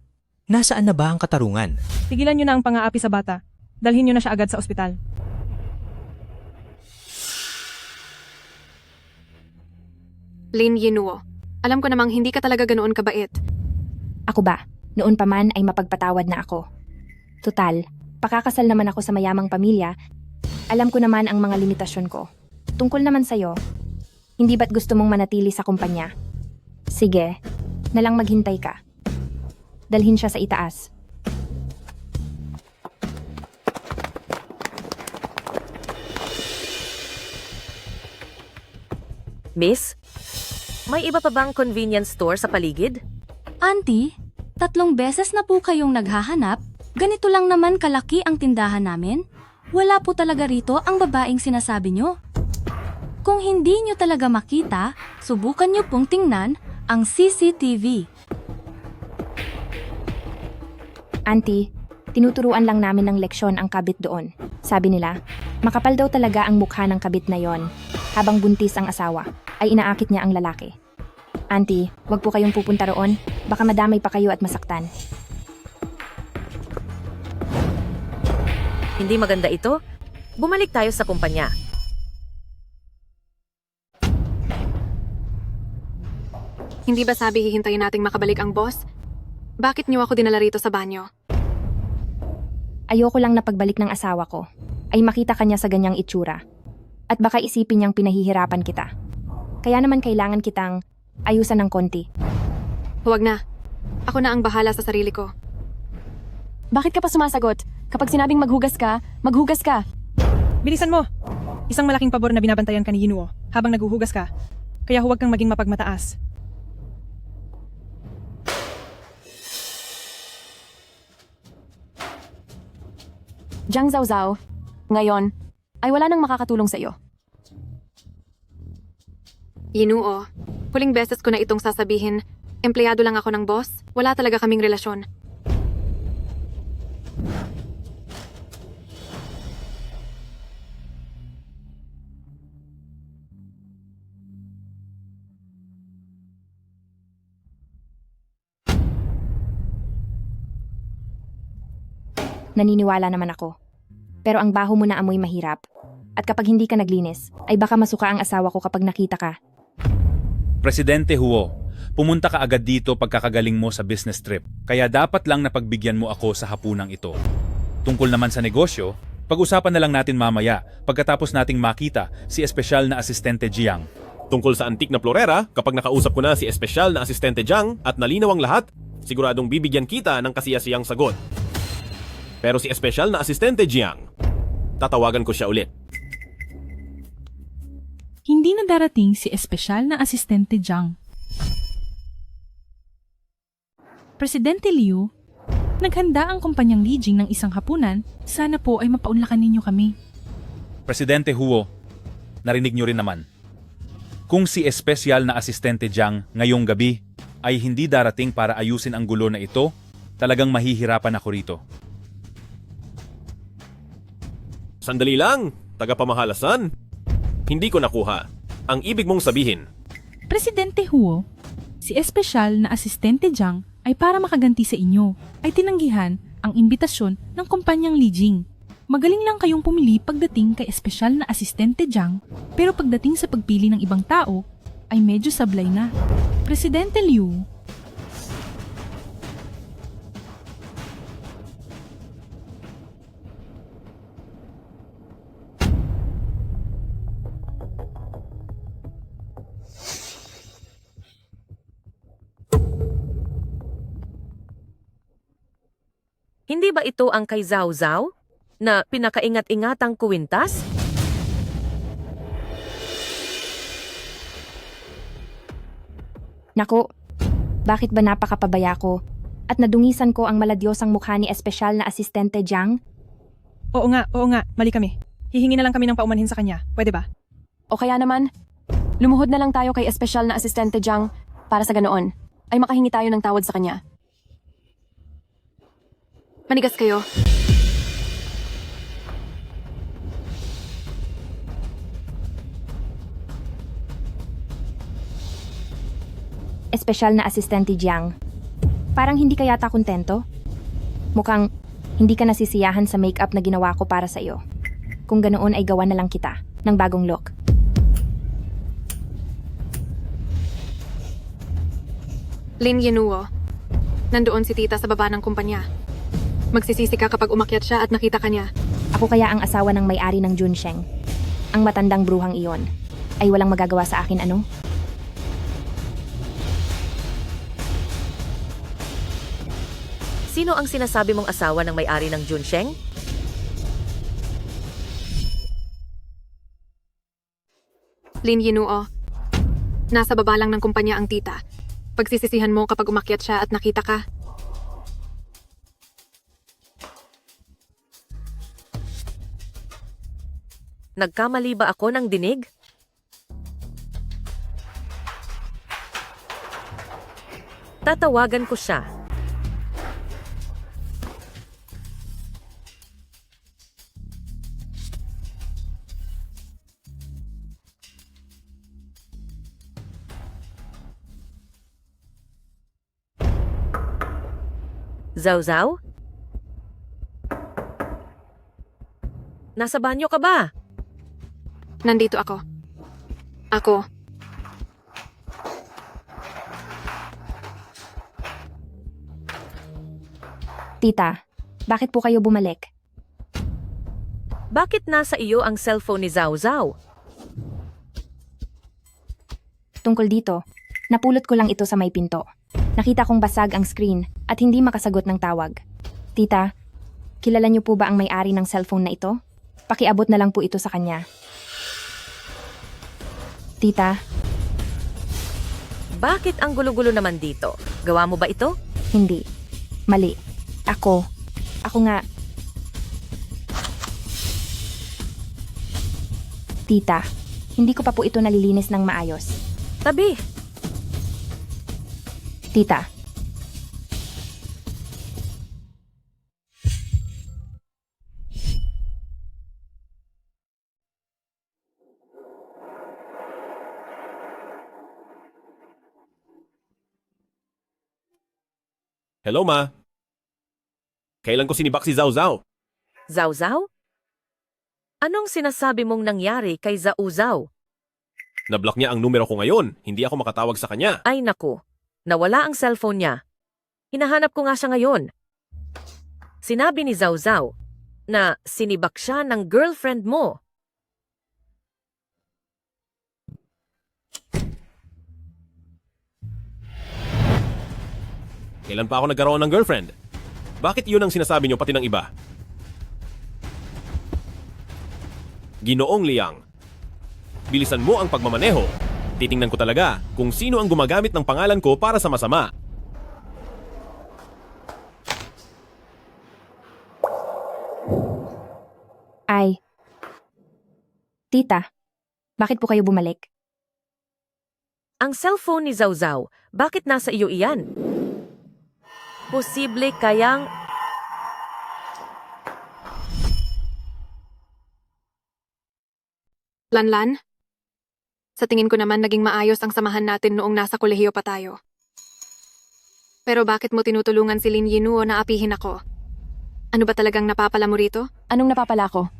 Nasaan na ba ang katarungan? Tigilan nyo na ang pang-aapi sa bata. Dalhin nyo na siya agad sa ospital. Lin Yinuo, alam ko namang hindi ka talaga ganoon kabait. Ako ba? Noon pa man ay mapagpatawad na ako. Tutal, pakakasal naman ako sa mayamang pamilya. Alam ko naman ang mga limitasyon ko. Tungkol naman sa'yo, hindi ba't gusto mong manatili sa kumpanya? Sige, nalang maghintay ka. Dalhin siya sa itaas. Miss, may iba pa bang convenience store sa paligid? Auntie, 3 beses na po kayong naghahanap. Ganito lang naman kalaki ang tindahan namin. Wala po talaga rito ang babaeng sinasabi nyo. Kung hindi nyo talaga makita, subukan nyo pong tingnan ang CCTV. Auntie, tinuturuan lang namin ng leksyon ang kabit doon. Sabi nila, makapal daw talaga ang mukha ng kabit na yon. Habang buntis ang asawa, ay inaakit niya ang lalaki. Auntie, wag po kayong pupunta roon. Baka madamay pa kayo at masaktan. Hindi maganda ito? Bumalik tayo sa kumpanya. Hindi ba sabi hihintayin nating makabalik ang boss? Bakit niyo ako dinala rito sa banyo? Ayoko lang na pagbalik ng asawa ko, ay makita kanya sa ganyang itsura. At baka isipin niyang pinahihirapan kita. Kaya naman kailangan kitang ayusan ng konti. Huwag na. Ako na ang bahala sa sarili ko. Bakit ka pa sumasagot? Kapag sinabing maghugas ka, maghugas ka. Bilisan mo! Isang malaking pabor na binabantayan ka ni Yinuo habang naguhugas ka. Kaya huwag kang maging mapagmataas. Jiang Zao Zao, ngayon, ay wala nang makakatulong sa iyo. Yinuo, huling beses ko na itong sasabihin, empleyado lang ako ng boss, wala talaga kaming relasyon. Naniniwala naman ako. Pero ang baho mo na amoy mahirap. At kapag hindi ka naglinis, ay baka masuka ang asawa ko kapag nakita ka. Presidente Huo, pumunta ka agad dito pagkakagaling mo sa business trip. Kaya dapat lang napagbigyan mo ako sa hapunang ito. Tungkol naman sa negosyo, pag-usapan na lang natin mamaya pagkatapos nating makita si espesyal na asistente Jiang. Tungkol sa antik na florera, kapag nakausap ko na si espesyal na asistente Jiang at nalinaw ang lahat, siguradong bibigyan kita ng kasiyasiyang sagot. Pero si espesyal na asistente Jiang, tatawagan ko siya ulit. Hindi hindi na darating si espesyal na asistente Jiang. Presidente Liu, naghanda ang kumpanyang Li Jing ng isang hapunan. Sana po ay mapaunlakan ninyo kami. Presidente Huo, narinig niyo rin naman. Kung si espesyal na asistente Jiang ngayong gabi ay hindi darating para ayusin ang gulo na ito, talagang mahihirapan ako rito. Sandali lang, tagapamahalasan. Hindi ko nakuha. Ang ibig mong sabihin, Presidente Huo, si espesyal na asistente Jiang ay para makaganti sa inyo, ay tinanggihan ang imbitasyon ng kumpanyang Li Jing. Magaling lang kayong pumili pagdating kay espesyal na asistente Jiang, pero pagdating sa pagpili ng ibang tao, ay medyo sablay na. Presidente Liu, Hindi ba ito ang kay Zhao Zhao na pinakaingat-ingatang kuwintas? Naku, bakit ba napakapabaya ko? At nadungisan ko ang maladyosang mukha ni espesyal na asistente Jiang? Oo nga, mali kami. Hihingi na lang kami ng paumanhin sa kanya. Pwede ba? O kaya naman, lumuhod na lang tayo kay espesyal na asistente Jiang para sa ganoon ay makahingi tayo ng tawad sa kanya. Manigas kayo. Espesyal na asistente Jiang. Parang hindi ka yata kontento? Mukhang hindi ka nasisiyahan sa makeup na ginawa ko para sa iyo. Kung ganoon ay gawa na lang kita ng bagong look. Lin Yenuo, nandoon si tita sa baba ng kumpanya. Magsisisi ka kapag umakyat siya at nakita ka niya. Ako kaya ang asawa ng may-ari ng Junsheng. Ang matandang bruhang iyon. Ay walang magagawa sa akin ano? Sino ang sinasabi mong asawa ng may-ari ng Junsheng? Lin Yenuo, nasa baba lang ng kumpanya ang tita. Pagsisisihan mo kapag umakyat siya at nakita ka. Nagkamali ba ako ng dinig? Tatawagan ko siya. Zhao Zhao? Nasa banyo ka ba? Nandito ako. Tita, bakit po kayo bumalik? Bakit nasa iyo ang cellphone ni Zhao Zhao? Tungkol dito, napulot ko lang ito sa may pinto. Nakita kong basag ang screen at hindi makasagot ng tawag. Tita, kilala niyo po ba ang may-ari ng cellphone na ito? Pakiabot na lang po ito sa kanya. Tita, Bakit ang gulo-gulo naman dito? Gawa mo ba ito? hindi. Mali. Ako nga. Tita, hindi ko pa po ito nalilinis ng maayos. Tabi. Tita, hello ma. Kailan ko sinibak si Zhao Zhao? Zhao Zhao? Anong sinasabi mong nangyari kay Zhao Zhao? Nablock niya ang numero ko ngayon. Hindi ako makatawag sa kanya. Ay naku, nawala ang cellphone niya. Hinahanap ko nga siya ngayon. Sinabi ni Zhao Zhao na sinibak siya ng girlfriend mo. Kailan pa ako nagkaroon ng girlfriend? Bakit yun ang sinasabi niyo pati ng iba? Ginoong Liang, bilisan mo ang pagmamaneho. Titingnan ko talaga kung sino ang gumagamit ng pangalan ko para sa masama. Ay. Tita, bakit po kayo bumalik? Ang cellphone ni Zawzaw, bakit nasa iyo iyan? Posible kayang... Lanlan? Sa tingin ko naman naging maayos ang samahan natin noong nasa kolehiyo pa tayo. Pero bakit mo tinutulungan si Lin Yinuo na apihin ako? Ano ba talagang napapala mo rito? Anong napapala ko?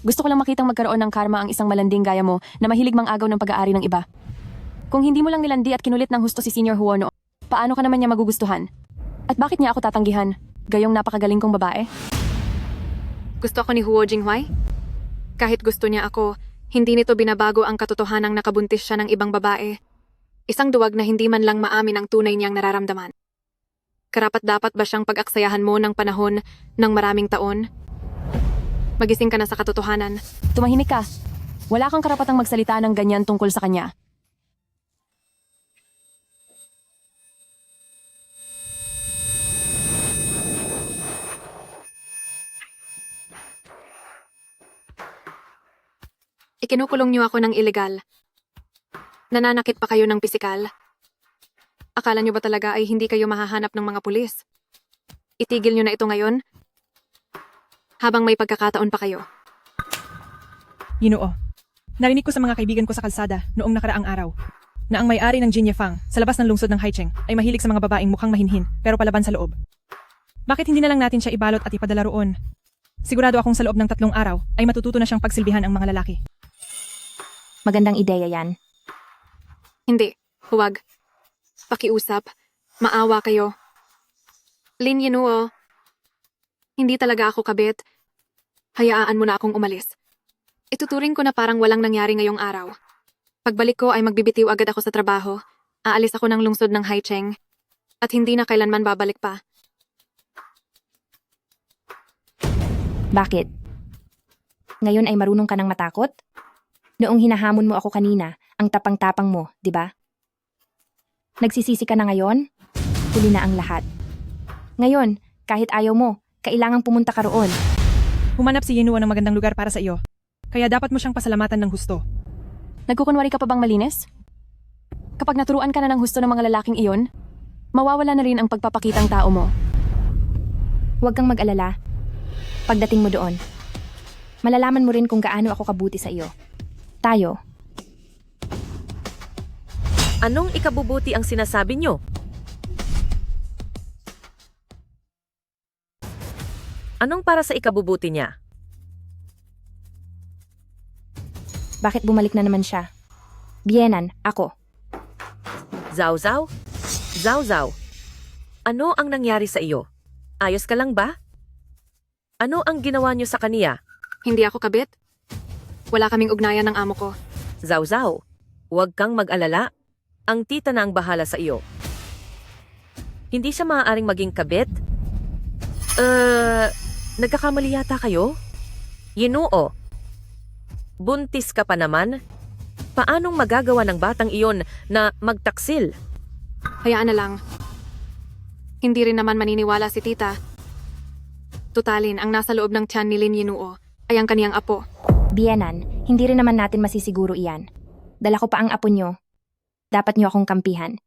Gusto ko lang makitang magkaroon ng karma ang isang malanding gaya mo na mahilig mang-agaw ng pag-aari ng iba. Kung hindi mo lang nilandi at kinulit ng husto si Senior Huo noon, paano ka naman niya magugustuhan? At bakit niya ako tatanggihan? Gayong napakagaling kong babae? Gusto ako ni Huo Jinghuai? Kahit gusto niya ako, hindi nito binabago ang katotohanang nakabuntis siya ng ibang babae. Isang duwag na hindi man lang maamin ang tunay niyang nararamdaman. Karapat-dapat ba siyang pag-aksayahan mo ng panahon ng maraming taon? Magising ka na sa katotohanan. Tumahimik ka. Wala kang karapatang magsalita ng ganyan tungkol sa kanya. Ikinukulong niyo ako ng ilegal. Nananakit pa kayo ng pisikal. Akala niyo ba talaga ay hindi kayo mahahanap ng mga pulis? Itigil niyo na ito ngayon? Habang may pagkakataon pa kayo. Yinuo, narinig ko sa mga kaibigan ko sa kalsada noong nakaraang araw na ang may-ari ng Jinya Fang sa labas ng lungsod ng Haicheng ay mahilig sa mga babaeng mukhang mahinhin pero palaban sa loob. Bakit hindi na lang natin siya ibalot at ipadala roon? Sigurado akong sa loob ng 3 araw ay matututo na siyang pagsilbihan ang mga lalaki. Magandang ideya yan. Hindi, huwag. Pakiusap. Maawa kayo. Lin Yinuo, hindi talaga ako kabit. Hayaan mo na akong umalis. Ituturing ko na parang walang nangyari ngayong araw. Pagbalik ko ay magbibitiw agad ako sa trabaho. Aalis ako ng lungsod ng Haicheng. At hindi na kailanman babalik pa. Bakit? Ngayon ay marunong ka ng matakot? Noong hinahamon mo ako kanina, ang tapang-tapang mo, di ba? Nagsisisi ka na ngayon? Huli na ang lahat. Ngayon, kahit ayaw mo, kailangang pumunta ka roon. Humanap si Yinuo ng magandang lugar para sa iyo. Kaya dapat mo siyang pasalamatan ng husto. Nagkukunwari ka pa bang malinis? Kapag naturuan ka na ng husto ng mga lalaking iyon, mawawala na rin ang pagpapakitang tao mo. Huwag kang mag-alala. Pagdating mo doon, malalaman mo rin kung gaano ako kabuti sa iyo. Tayo. Anong ikabubuti ang sinasabi niyo? Anong para sa ikabubuti niya? Bakit bumalik na naman siya? Bienan, ako. Zawzaw? Zawzaw? Ano ang nangyari sa iyo? Ayos ka lang ba? Ano ang ginawa niyo sa kaniya? Hindi ako kabit. Wala kaming ugnayan ng amo ko. Zawzaw, huwag kang mag-alala. Ang tita na ang bahala sa iyo. Hindi siya maaaring maging kabit? Nagkakamali yata kayo? Yinuo, buntis ka pa naman? Paanong magagawa ng batang iyon na magtaksil? Hayaan na lang. Hindi rin naman maniniwala si tita. Tutalin, ang nasa loob ng tiyan ni Lin Yinuo ay ang kaniyang apo. Bienan, hindi rin naman natin masisiguro iyan. Dala ko pa ang apo nyo. Dapat nyo akong kampihan.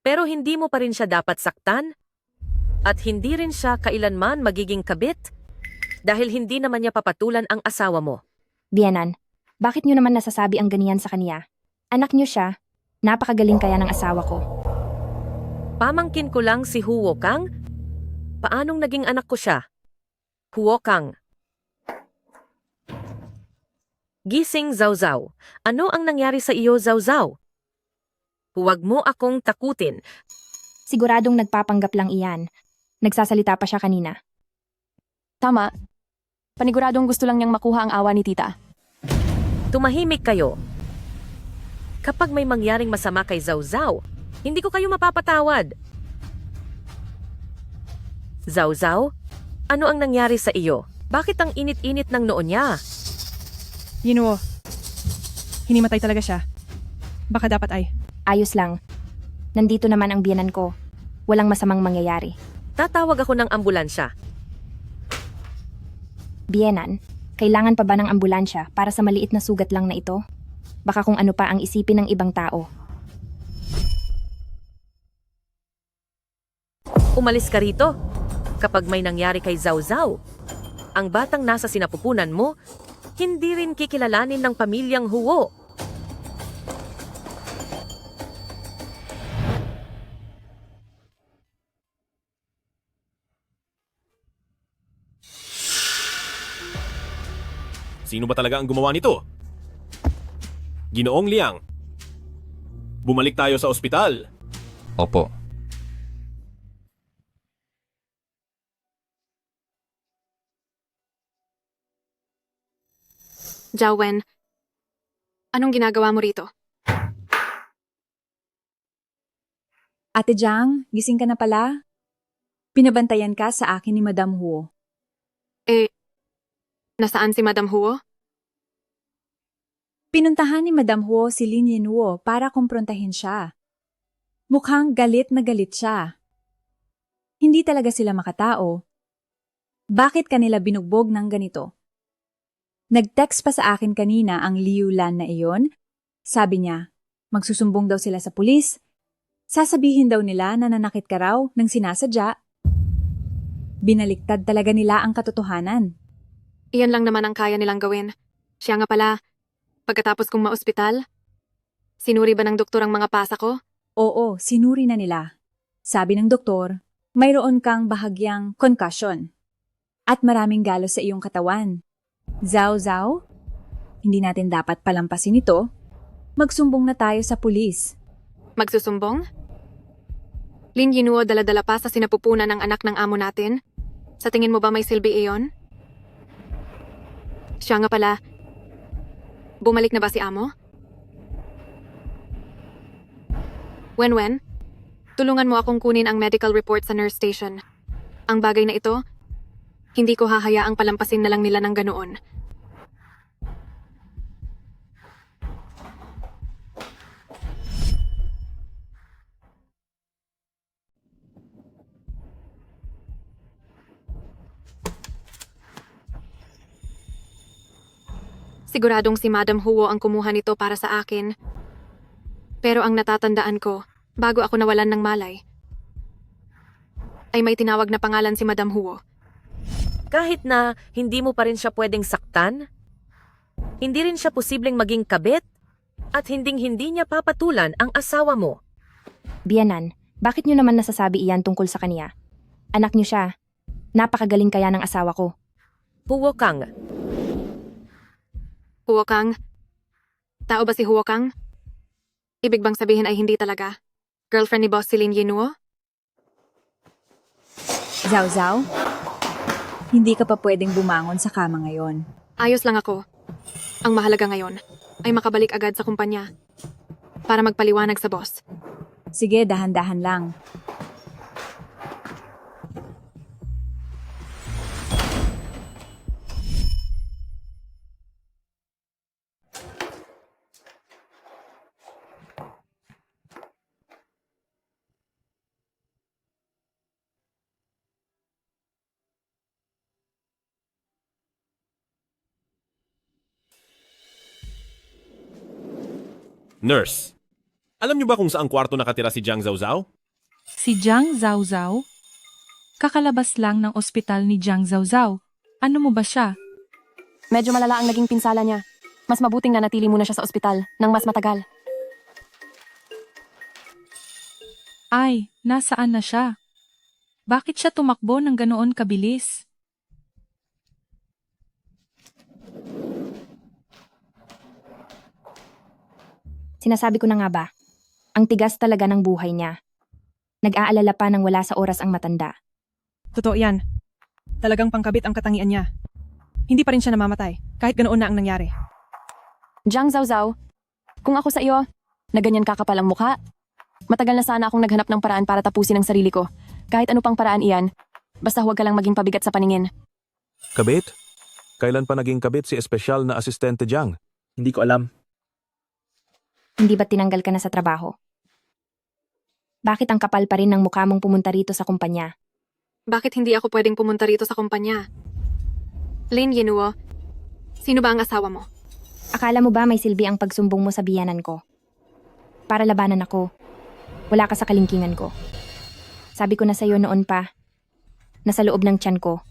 Pero hindi mo pa rin siya dapat saktan? At hindi rin siya kailanman magiging kabit? Dahil hindi naman niya papatulan ang asawa mo. Bienan, bakit nyo naman nasasabi ang ganiyan sa kaniya? Anak nyo siya. Napakagaling kaya ng asawa ko. Pamangkin ko lang si Huo Kang? Paanong naging anak ko siya? Huo Kang. Gising, Zawzaw. Ano ang nangyari sa iyo, Zawzaw? Huwag mo akong takutin. Siguradong nagpapanggap lang iyan. Nagsasalita pa siya kanina. Tama. Paniguradong gusto lang niyang makuha ang awa ni tita. Tumahimik kayo. Kapag may mangyaring masama kay Zawzaw, hindi ko kayo mapapatawad. Zawzaw, ano ang nangyari sa iyo? Bakit ang init-init ng noo niya? Yinuo, Hinimatay talaga siya. Baka dapat ay. Ayos lang. Nandito naman ang biyanan ko. Walang masamang mangyayari. Tatawag ako ng ambulansya. Biyenan, kailangan pa ba ng ambulansya para sa maliit na sugat lang na ito? Baka kung ano pa ang isipin ng ibang tao. Umalis ka rito. Kapag may nangyari kay Zhao Zhao, ang batang nasa sinapupunan mo, hindi rin kikilalanin ng pamilyang Huo. Sino ba talaga ang gumawa nito? Ginoong Liang. Bumalik tayo sa ospital. Opo. Zhao Wen, anong ginagawa mo rito? Ate Jiang, gising ka na pala? Pinabantayan ka sa akin ni Madam Huo. Nasaan si Madam Huo? Pinuntahan ni Madam Huo si Lin Yinuo para kumprontahin siya. Mukhang galit na galit siya. Hindi talaga sila makatao. Bakit kanila binugbog ng ganito? Nag-text pa sa akin kanina ang Liu Lan na iyon. Sabi niya, magsusumbong daw sila sa pulis. Sasabihin daw nila na nanakit ka raw ng sinasadya. Binaliktad talaga nila ang katotohanan. Iyan lang naman ang kaya nilang gawin. Siya nga pala, pagkatapos kong maospital, sinuri ba ng doktor ang mga pasa ko? Oo, sinuri na nila. Sabi ng doktor, mayroon kang bahagyang concussion at maraming galos sa iyong katawan. Zhao Zhao, hindi natin dapat palampasin ito. Magsumbong na tayo sa pulis. Magsusumbong? Lin Yinuo dala-dala pa sa sinapupunan ng anak ng amo natin? Sa tingin mo ba may silbi iyon? Siya nga pala, bumalik na ba si amo? Wen, tulungan mo akong kunin ang medical report sa nurse station. Ang bagay na ito, hindi ko hahayaang palampasin na lang nila ng ganoon. Siguradong si Madam Huo ang kumuha nito para sa akin. Pero ang natatandaan ko, bago ako nawalan ng malay, ay may tinawag na pangalan si Madam Huo. Kahit na hindi mo pa rin siya pwedeng saktan, hindi rin siya posibleng maging kabit, at hinding-hindi niya papatulan ang asawa mo. Biyanan, bakit niyo naman nasasabi iyan tungkol sa kaniya? Anak niyo siya. Napakagaling kaya ng asawa ko. Huo Kang. Huo Kang? Tao ba si Huo Kang? Ibig bang sabihin ay hindi talaga? Girlfriend ni Boss si Lin Yinuo? Zhao Zhao, hindi ka pa pwedeng bumangon sa kama ngayon. Ayos lang ako. Ang mahalaga ngayon ay makabalik agad sa kumpanya para magpaliwanag sa boss. Sige, dahan-dahan lang. Nurse, alam niyo ba kung saang kwarto nakatira si Jiang Zhao Zhao? Si Jiang Zhao Zhao? Kakalabas lang ng ospital ni Jiang Zhao Zhao. Ano mo ba siya? Medyo malala ang naging pinsala niya. Mas mabuting nanatili muna siya sa ospital nang mas matagal. Ay, nasaan na siya? Bakit siya tumakbo ng ganoon kabilis? Sinasabi ko na nga ba, ang tigas talaga ng buhay niya. Nag-aalala pa nang wala sa oras ang matanda. Totoo yan. Talagang pangkabit ang katangian niya. Hindi pa rin siya namamatay, kahit ganoon na ang nangyari. Jiang Zhao Zhao, kung ako sa iyo, na ganyan kakapal ang mukha, matagal na sana akong naghanap ng paraan para tapusin ang sarili ko. Kahit ano pang paraan iyan, basta huwag ka lang maging pabigat sa paningin. Kabit? Kailan pa naging kabit si espesyal na asistente Jiang? Hindi ko alam. Hindi ba tinanggal ka na sa trabaho? Bakit ang kapal pa rin ng mukha mong pumunta rito sa kumpanya? Bakit hindi ako pwedeng pumunta rito sa kumpanya? Lin Yenuo, sino ba ang asawa mo? Akala mo ba may silbi ang pagsumbong mo sa biyanan ko? Para labanan ako. Wala ka sa kalingkingan ko. Sabi ko na sa'yo noon pa, na sa loob ng tiyan ko,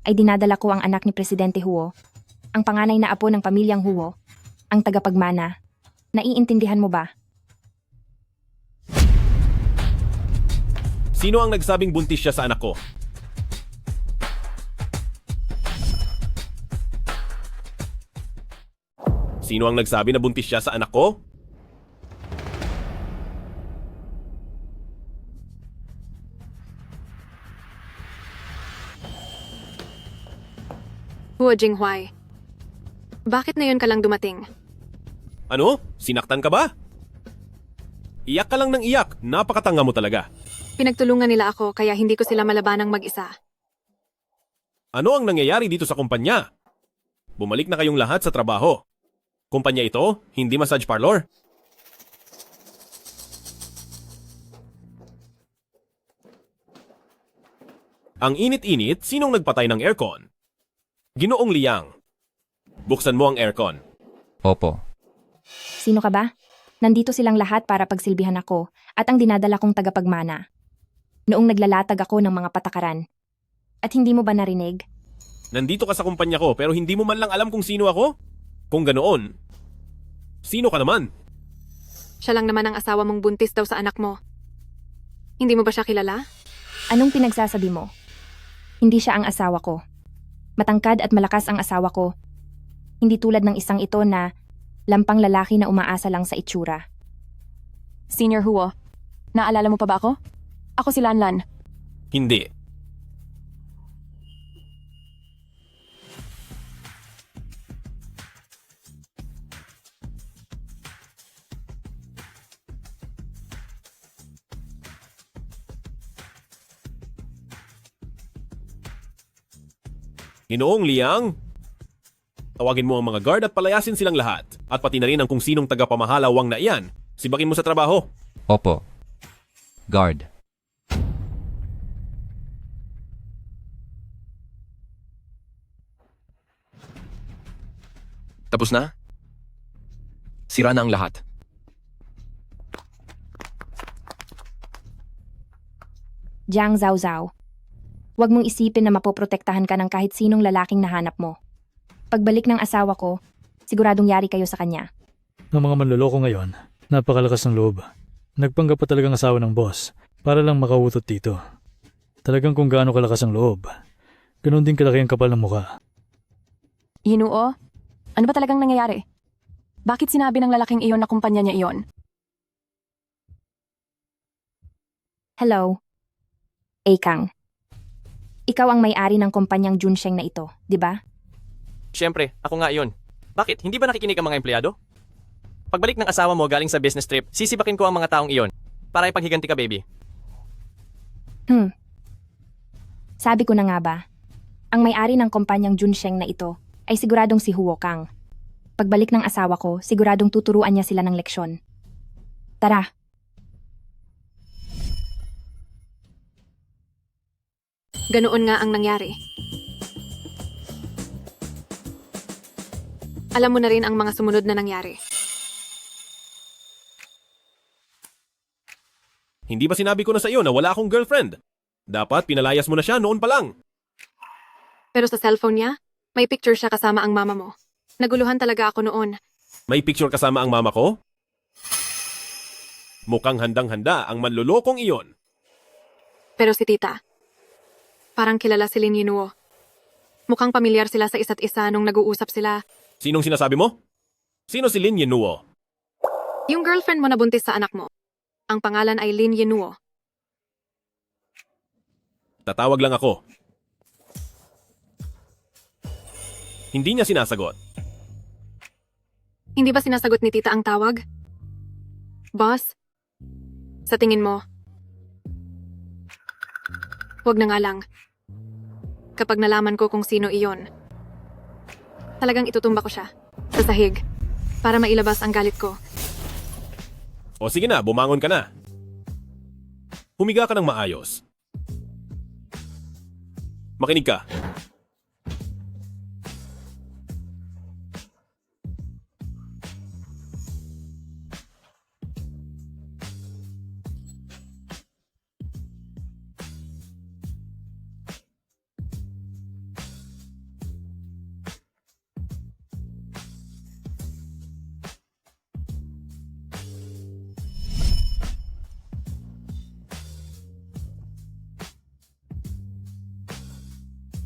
ay dinadala ko ang anak ni Presidente Huo, ang panganay na apo ng pamilyang Huo, ang tagapagmana. Naiintindihan mo ba? Sino ang nagsabing buntis siya sa anak ko? Sino ang nagsabi na buntis siya sa anak ko? Huo Jinghuai. Bakit na yun ka lang dumating? Ano? Sinaktan ka ba? Iyak ka lang ng iyak. Napakatanga mo talaga. Pinagtulungan nila ako kaya hindi ko sila malabanang mag-isa. Ano ang nangyayari dito sa kumpanya? Bumalik na kayong lahat sa trabaho. Kumpanya ito, hindi massage parlor. Ang init-init, sinong nagpatay ng aircon? Ginoong Liang. Buksan mo ang aircon. Opo. Sino ka ba? Nandito silang lahat para pagsilbihan ako at ang dinadala kong tagapagmana. Noong naglalatag ako ng mga patakaran. At hindi mo ba narinig? Nandito ka sa kumpanya ko pero hindi mo man lang alam kung sino ako? Kung ganoon, sino ka naman? Siya lang naman ang asawa mong buntis daw sa anak mo. Hindi mo ba siya kilala? Anong pinagsasabi mo? Hindi siya ang asawa ko. Matangkad at malakas ang asawa ko. Hindi tulad ng isang ito na lampang lalaki na umaasa lang sa itsura. Senior Huo, naalala mo pa ba ako? Ako si Lanlan. Hindi. Ginoong Liang, tawagin mo ang mga guard at palayasin silang lahat. At pati na rin ang kung sinong tagapamahalawang na iyan. Sibakin mo sa trabaho. Opo. Guard. Tapos na? Sira na ang lahat. Jiang Zhaozhao, huwag mong isipin na mapoprotektahan ka ng kahit sinong lalaking nahanap mo. Pagbalik ng asawa ko, siguradong yari kayo sa kanya. Ng mga manloloko ngayon, napakalakas ng loob. Nagpanggap pa talagang asawa ng boss para lang makautot dito. Talagang kung gaano kalakas ang loob, ganun din kalaki ang kapal ng mukha. Yinuo, ano ba talagang nangyayari? Bakit sinabi ng lalaking iyon na kumpanya niya iyon? Hello. Kang. Ikaw ang may-ari ng kumpanyang Junsheng na ito, di ba? Siyempre, ako nga iyon. Bakit? Hindi ba nakikinig ang mga empleyado? Pagbalik ng asawa mo galing sa business trip, sisipakin ko ang mga taong iyon para ipaghiganti ka, baby. Sabi ko na nga ba, ang may-ari ng kumpanyang Junsheng na ito ay siguradong si Huo Kang. Pagbalik ng asawa ko, siguradong tuturuan niya sila ng leksyon. Tara. Ganoon nga ang nangyari. Alam mo na rin ang mga sumunod na nangyari. Hindi ba sinabi ko na sa iyo na wala akong girlfriend? Dapat pinalayas mo na siya noon pa lang. Pero sa cellphone niya, may picture siya kasama ang mama mo. Naguluhan talaga ako noon. May picture kasama ang mama ko? Mukhang handang-handa ang manlulokong iyon. Pero si tita, parang kilala si Lin Yinuo. Mukhang pamilyar sila sa isa't isa nung nag-uusap sila. Sinong sinasabi mo? Sino si Lin Yenuo? Yung girlfriend mo na buntis sa anak mo. Ang pangalan ay Lin Yenuo. Tatawag lang ako. Hindi niya sinasagot. Hindi ba sinasagot ni tita ang tawag? Boss, sa tingin mo, huwag na nga lang. Kapag nalaman ko kung sino iyon, talagang itutumba ko siya sa sahig para mailabas ang galit ko. O sige na, bumangon ka na. Humiga ka ng maayos. Makinig ka.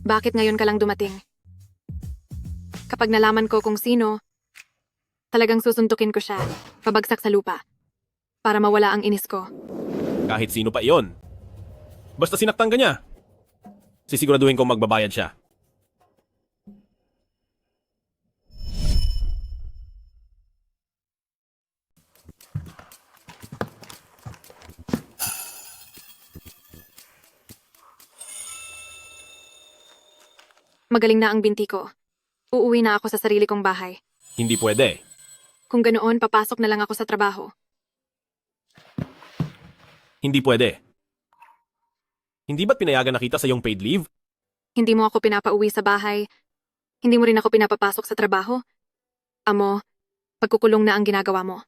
Bakit ngayon ka lang dumating? Kapag nalaman ko kung sino, talagang susuntukin ko siya, pabagsak sa lupa, para mawala ang inis ko. Kahit sino pa iyon. Basta sinaktan ka niya. Sisiguraduhin kong magbabayad siya. Magaling na ang binti ko. Uuwi na ako sa sarili kong bahay. Hindi pwede. Kung ganoon, papasok na lang ako sa trabaho. Hindi pwede. Hindi ba't pinayagan na kita sa iyong paid leave? Hindi mo ako pinapauwi sa bahay. Hindi mo rin ako pinapapasok sa trabaho. Amo, pagkukulong na ang ginagawa mo.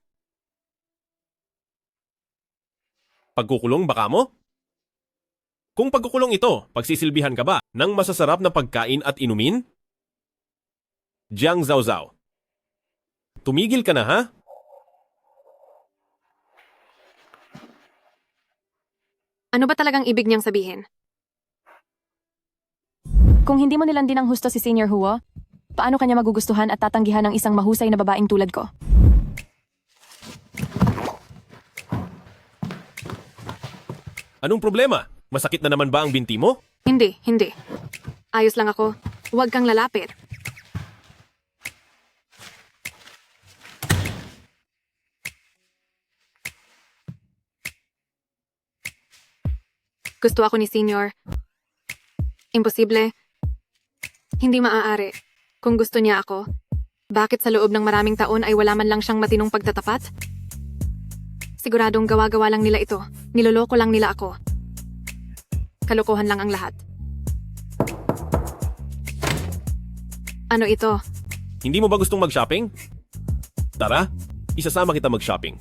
Pagkukulong baka mo? Kung pagkukulong ito, pagsisilbihan ka ba ng masasarap na pagkain at inumin? Jiang Zhaozhao. Tumigil ka na ha? Ano ba talagang ibig niyang sabihin? Kung hindi mo nilandin ang husto si Senior Huo, paano kanya magugustuhan at tatanggihan ng isang mahusay na babaeng tulad ko? Anong problema? Masakit na naman ba ang binti mo? Hindi. Ayos lang ako. Huwag kang lalapit. Gusto ako ni Senior. Imposible. Hindi maaari. Kung gusto niya ako, bakit sa loob ng maraming taon ay wala man lang siyang matinong pagtatapat? Siguradong gawa-gawa lang nila ito. Niloloko lang nila ako. Kalokohan lang ang lahat. Ano ito? Hindi mo ba gustong mag-shopping? Tara, isasama kita mag-shopping.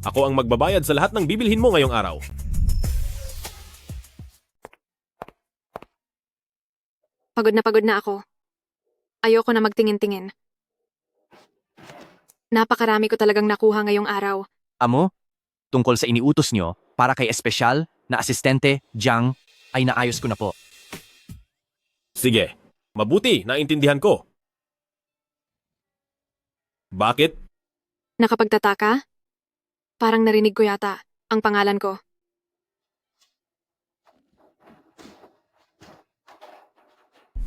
Ako ang magbabayad sa lahat ng bibilhin mo ngayong araw. Pagod na ako. Ayoko na magtingin-tingin. Napakarami ko talagang nakuha ngayong araw. Amo, tungkol sa iniutos nyo para kay espesyal na asistente Jiang ay naayos ko na po. Sige, mabuti, naintindihan ko. Bakit? Nakapagtataka? Parang narinig ko yata ang pangalan ko.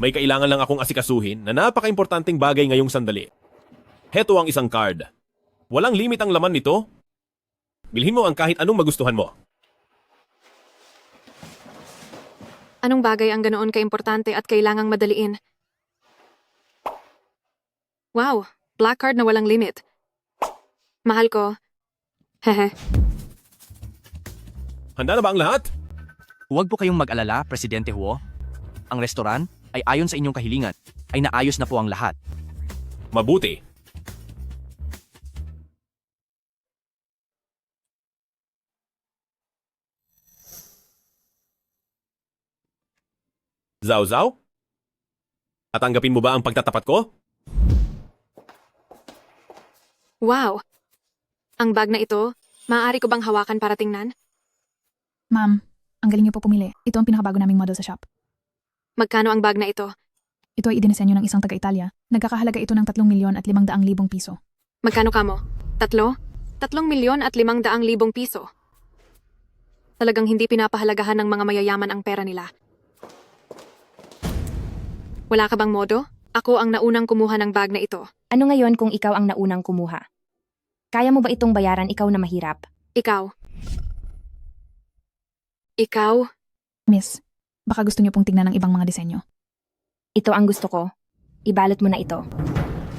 May kailangan lang akong asikasuhin na napaka-importanting bagay ngayong sandali. Heto ang isang card. Walang limit ang laman nito. Bilhin mo ang kahit anong magustuhan mo. Anong bagay ang ganoon kaimportante at kailangang madaliin? Wow, black card na walang limit. Mahal ko. Hehe. Handa na ba ang lahat? Huwag po kayong mag-alala, Presidente Huo. Ang restoran ay ayon sa inyong kahilingan, ay naayos na po ang lahat. Mabuti. Zhaozhao? Tatanggapin mo ba ang pagtatapat ko? Wow! Ang bag na ito, maaari ko bang hawakan para tingnan? Ma'am, ang galing niyo po pumili. Ito ang pinakabago naming model sa shop. Magkano ang bag na ito? Ito ay idinisenyo ng isang taga-Italia. Nagkakahalaga ito ng 3,500,000 piso. Magkano kamo? 3,500,000 piso. Talagang hindi pinapahalagahan ng mga mayayaman ang pera nila. Wala ka bang modo? Ako ang naunang kumuha ng bag na ito. Ano ngayon kung ikaw ang naunang kumuha? Kaya mo ba itong bayaran ikaw na mahirap? Ikaw. Miss, baka gusto niyo pong tignan ng ibang mga disenyo. Ito ang gusto ko. Ibalot mo na ito.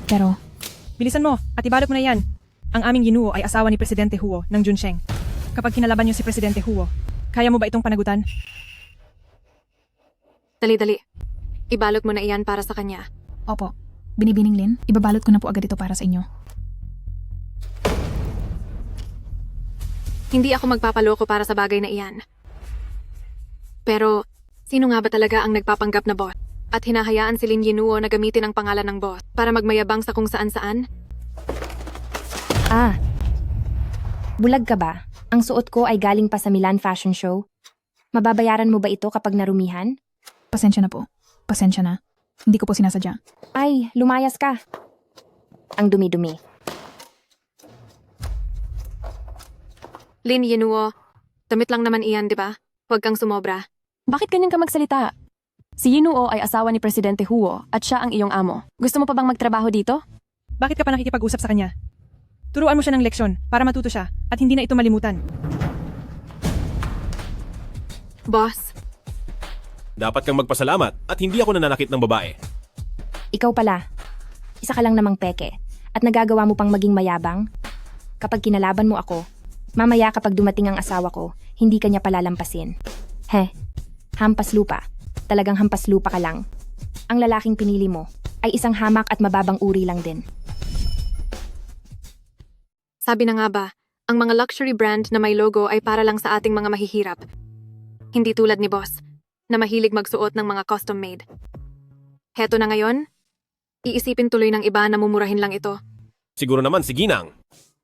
Pero, Bilisan mo at ibalot mo na yan. ang aming Yinuo ay asawa ni Presidente Huo ng Junsheng. Kapag kinalaban niyo si Presidente Huo, kaya mo ba itong panagutan? Dali-dali. Ibalot mo na iyan para sa kanya. Opo. Binibining Lin, ibabalot ko na po agad ito para sa inyo. Hindi ako magpapaloko para sa bagay na iyan. Pero, sino nga ba talaga ang nagpapanggap na boss? At hinahayaan si Lin Yinuo na gamitin ang pangalan ng boss para magmayabang sa kung saan-saan? Ah, bulag ka ba? Ang suot ko ay galing pa sa Milan Fashion Show. Mababayaran mo ba ito kapag narumihan? Pasensya na po. Pasensya na. Hindi ko po sinasadya. Ay, lumayas ka. Ang dumi-dumi. Lin Yinuo, damit lang naman iyan, di ba? Huwag kang sumobra. Bakit ganyan ka magsalita? Si Yinuo ay asawa ni Presidente Huo at siya ang iyong amo. Gusto mo pa bang magtrabaho dito? Bakit ka pa nakikipag-usap sa kanya? Turuan mo siya ng leksyon para matuto siya at hindi na ito malimutan. Boss, Dapat kang magpasalamat at hindi ako nananakit ng babae. Ikaw pala. Isa ka lang namang peke at nagagawa mo pang maging mayabang. Kapag kinalaban mo ako, mamaya kapag dumating ang asawa ko, hindi kanya palalampasin. Hampas lupa. Talagang hampas lupa ka lang. Ang lalaking pinili mo ay isang hamak at mababang uri lang din. sabi na nga ba, ang mga luxury brand na may logo ay para lang sa ating mga mahihirap. Hindi tulad ni boss, na mahilig magsuot ng mga custom-made. Heto na ngayon, iisipin tuloy ng iba na mumurahin lang ito. Siguro naman si Ginang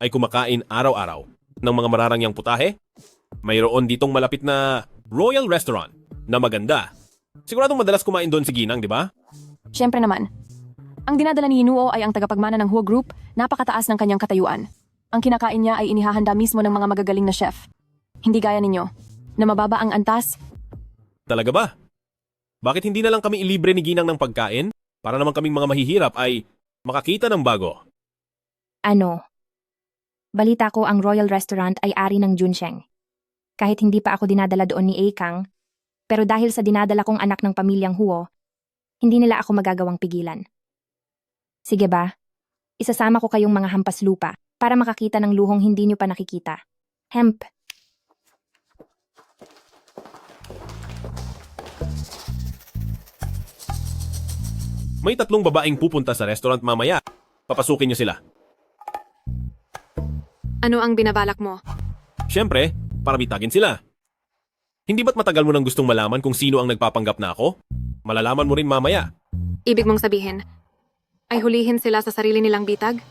ay kumakain araw-araw ng mga mararangyang putahe. Mayroon ditong malapit na Royal Restaurant na maganda. Siguradong madalas kumain doon si Ginang, di ba? Siyempre naman. Ang dinadala ni Yinuo ay ang tagapagmana ng Huo Group, napakataas ng kanyang katayuan. Ang kinakain niya ay inihahanda mismo ng mga magagaling na chef. Hindi gaya ninyo, na mababa ang antas. Talaga ba? Bakit hindi na lang kami ilibre ni Ginang ng pagkain? Para naman kaming mga mahihirap ay makakita ng bago. Ano? Balita ko ang Royal Restaurant ay ari ng Junsheng. Kahit hindi pa ako dinadala doon ni Akang, pero dahil sa dinadala kong anak ng pamilyang Huo, hindi nila ako magagawang pigilan. Sige ba? Isasama ko kayong mga hampas lupa para makakita ng luhong hindi nyo pa nakikita. Hemp. May 3 babaeng pupunta sa restaurant mamaya. Papasukin niyo sila. Ano ang binabalak mo? Siyempre, para bitagin sila. Hindi ba't matagal mo nang gustong malaman kung sino ang nagpapanggap na ako? Malalaman mo rin mamaya. Ibig mong sabihin, ay hulihin sila sa sarili nilang bitag?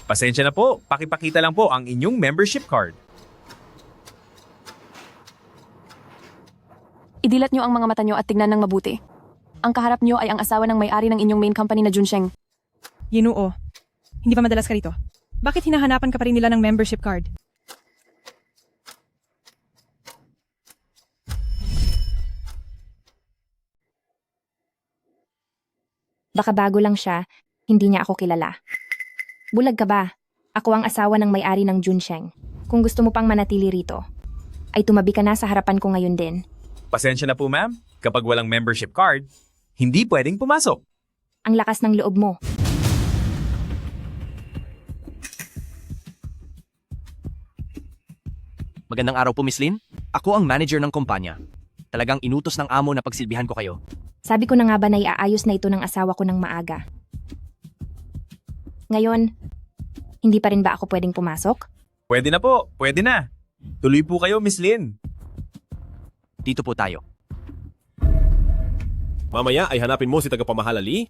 Pasensya na po, pakipakita lang po ang inyong membership card. Idilat nyo ang mga mata nyo at tignan ng mabuti. Ang kaharap nyo ay ang asawa ng may-ari ng inyong main company na Junsheng. Yinuo, hindi ba madalas ka rito? Bakit hinahanapan ka pa rin nila ng membership card? Baka bago lang siya, hindi niya ako kilala. Bulag ka ba? Ako ang asawa ng may-ari ng Junsheng. Kung gusto mo pang manatili rito, ay tumabi ka na sa harapan ko ngayon din. Pasensya na po ma'am, kapag walang membership card, hindi pwedeng pumasok. Ang lakas ng loob mo. Magandang araw po, Miss Lin. Ako ang manager ng kumpanya. Talagang inutos ng amo na pagsilbihan ko kayo. Sabi ko na nga ba na iaayos na ito ng asawa ko ng maaga. Ngayon, hindi pa rin ba ako pwedeng pumasok? Pwede na po, pwede na. Tuloy po kayo, Miss Lin. Dito po tayo. Mamaya ay hanapin mo si tagapamahalali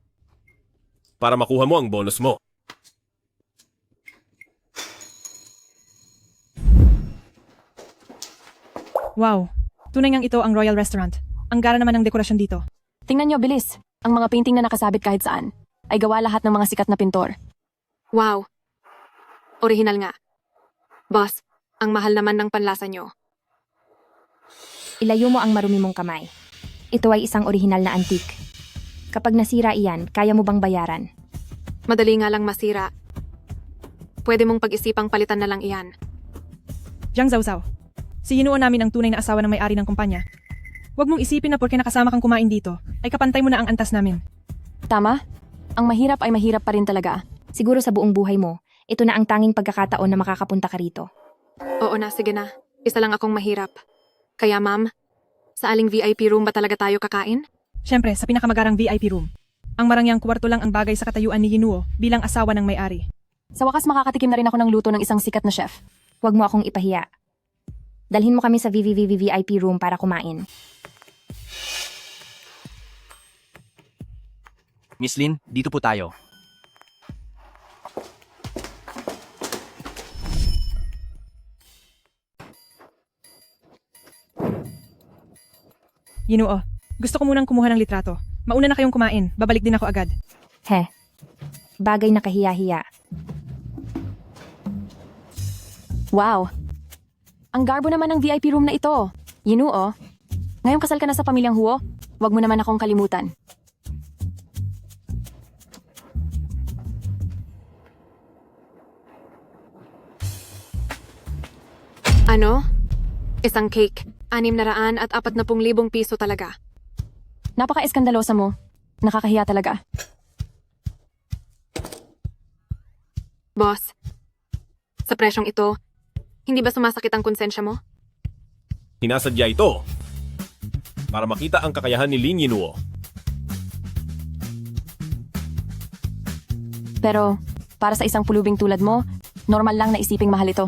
para makuha mo ang bonus mo. Wow, tunay ngang ito ang Royal Restaurant. Ang gara naman ng dekorasyon dito. Tingnan nyo, bilis. Ang mga painting na nakasabit kahit saan ay gawa lahat ng mga sikat na pintor. Wow. Orihinal nga. Boss, ang mahal naman ng panlasa nyo. Ilayo mo ang marumi mong kamay. Ito ay isang orihinal na antique. Kapag nasira iyan, kaya mo bang bayaran? Madali nga lang masira. Pwede mong pag-isipang palitan na lang iyan. Jiang Zhaozhao, si Yinuo namin ang tunay na asawa ng may-ari ng kumpanya. Huwag mong isipin na porke nakasama kang kumain dito, ay kapantay mo na ang antas namin. Tama? Ang mahirap ay mahirap pa rin talaga. Siguro sa buong buhay mo, ito na ang tanging pagkakataon na makakapunta ka rito. Oo na, sige na. Isa lang akong mahirap. Kaya ma'am, sa aling VIP room ba talaga tayo kakain? Siyempre, sa pinakamagarang VIP room. Ang marangyang kwarto lang ang bagay sa katayuan ni Yinuo bilang asawa ng may-ari. Sa wakas makakatikim na rin ako ng luto ng isang sikat na chef. Huwag mo akong ipahiya. Dalhin mo kami sa VIP room para kumain. Miss Lin, dito po tayo. Yinuo, gusto ko munang kumuha ng litrato. Mauna na kayong kumain, babalik din ako agad. He, bagay na kahiya-hiya. Wow! Ang garbo naman ng VIP room na ito. Yinuo, ngayong kasal ka na sa pamilyang Huo, wag mo naman akong kalimutan. Ano? Isang cake, 640,000 piso talaga. Napaka-eskandalosa mo. Nakakahiya talaga. Boss, sa presyong ito, hindi ba sumasakit ang konsensya mo? Hinasadya ito para makita ang kakayahan ni Lin Yinuo. Pero, para sa isang pulubing tulad mo, normal lang na isiping mahal ito.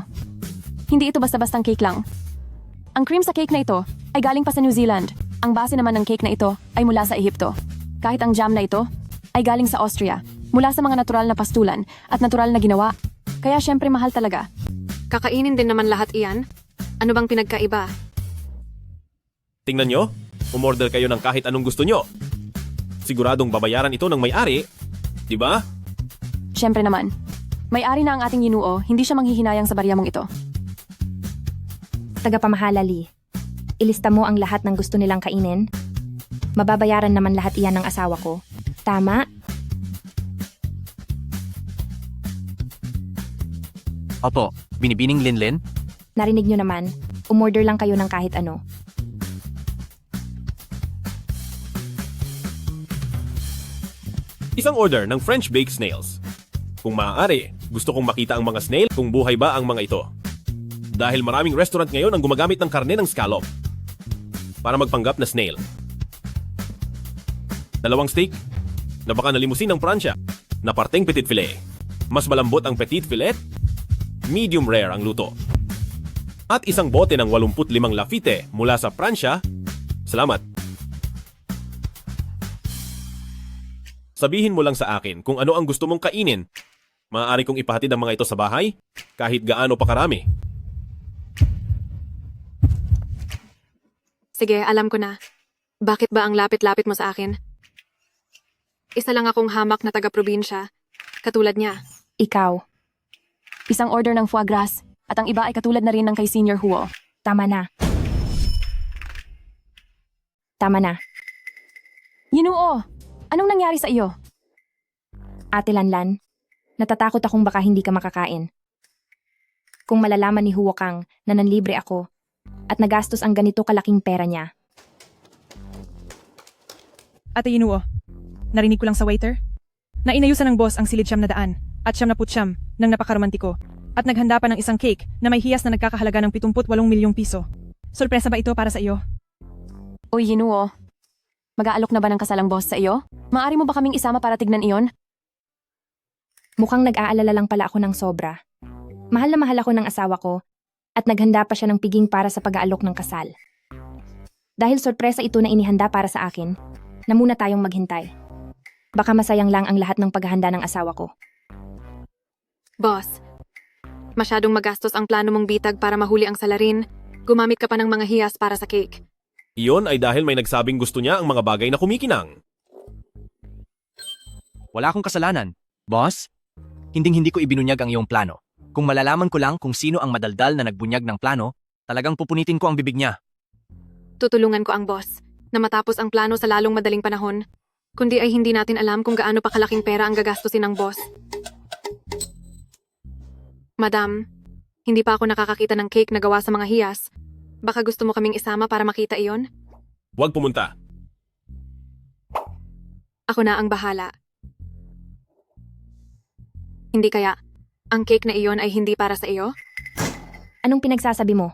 Hindi ito basta-bastang cake lang. Ang cream sa cake na ito ay galing pa sa New Zealand. Ang base naman ng cake na ito ay mula sa Ehipto. Kahit ang jam na ito ay galing sa Austria, mula sa mga natural na pastulan at natural na ginawa. Kaya syempre mahal talaga. Kakainin din naman lahat iyan? Ano bang pinagkaiba? Tingnan nyo, umorder kayo ng kahit anong gusto nyo. Siguradong babayaran ito ng may-ari, di ba? Syempre naman. May-ari na ang ating Yinuo, hindi siya manghihinayang sa barya mong ito. Tagapamahala, Lee. Ilista mo ang lahat ng gusto nilang kainin. Mababayaran naman lahat iyan ng asawa ko. Tama? Opo, binibining Linlin? Narinig nyo naman. Umorder lang kayo ng kahit ano. Isang order ng French baked snails. Kung maaari, gusto kong makita ang mga snail kung buhay ba ang mga ito. Dahil maraming restaurant ngayon ang gumagamit ng karne ng scallop para magpanggap na snail. 2 steak na baka nalimusin ng Pransya na parteng petit filet. Mas malambot ang petit filet, medium rare ang luto. At isang bote ng 85 Lafite mula sa Pransya. Salamat. Sabihin mo lang sa akin kung ano ang gusto mong kainin. Maaari kong ipahatid ang mga ito sa bahay, kahit gaano pa karami. Sige, alam ko na. Bakit ba ang lapit-lapit mo sa akin? Isa lang akong hamak na taga-probinsya. Katulad niya. Ikaw. Isang order ng foie gras at ang iba ay katulad na rin ng kay Senior Huo. Tama na. Tama na. Yinuo, anong nangyari sa iyo? Ate Lanlan, natatakot akong baka hindi ka makakain. Kung malalaman ni Huo Kang na nanlibre ako at nagastos ang ganito kalaking pera niya. Ate Yinuo, narinig ko lang sa waiter na inayusan ng boss ang silid siyam na daan at 79 ng napakaromantiko at naghanda pa ng isang cake na may hiyas na nagkakahalaga ng 78 milyong piso. Sorpresa ba ito para sa iyo? Uy, Yinuo, mag-aalok na ba ng kasalang boss sa iyo? Maaari mo ba kaming isama para tignan iyon? Mukhang nag-aalala lang pala ako ng sobra. Mahal na mahal ako ng asawa ko at naghanda pa siya ng piging para sa pag-aalok ng kasal. Dahil sorpresa ito na inihanda para sa akin, na muna tayong maghintay. Baka masayang lang ang lahat ng paghahanda ng asawa ko. Boss, masyadong magastos ang plano mong bitag para mahuli ang salarin. Gumamit ka pa ng mga hiyas para sa cake. Iyon ay dahil may nagsabing gusto niya ang mga bagay na kumikinang. Wala akong kasalanan. Boss, hinding-hindi ko ibinunyag ang iyong plano. Kung malalaman ko lang kung sino ang madaldal na nagbunyag ng plano, talagang pupunitin ko ang bibig niya. Tutulungan ko ang boss na matapos ang plano sa lalong madaling panahon. Kundi ay hindi natin alam kung gaano pa kalaking pera ang gagastusin ng boss. Madam, hindi pa ako nakakakita ng cake na gawa sa mga hiyas. Baka gusto mo kaming isama para makita iyon? Huwag pumunta. Ako na ang bahala. Hindi kaya, ang cake na iyon ay hindi para sa iyo? Anong pinagsasabi mo?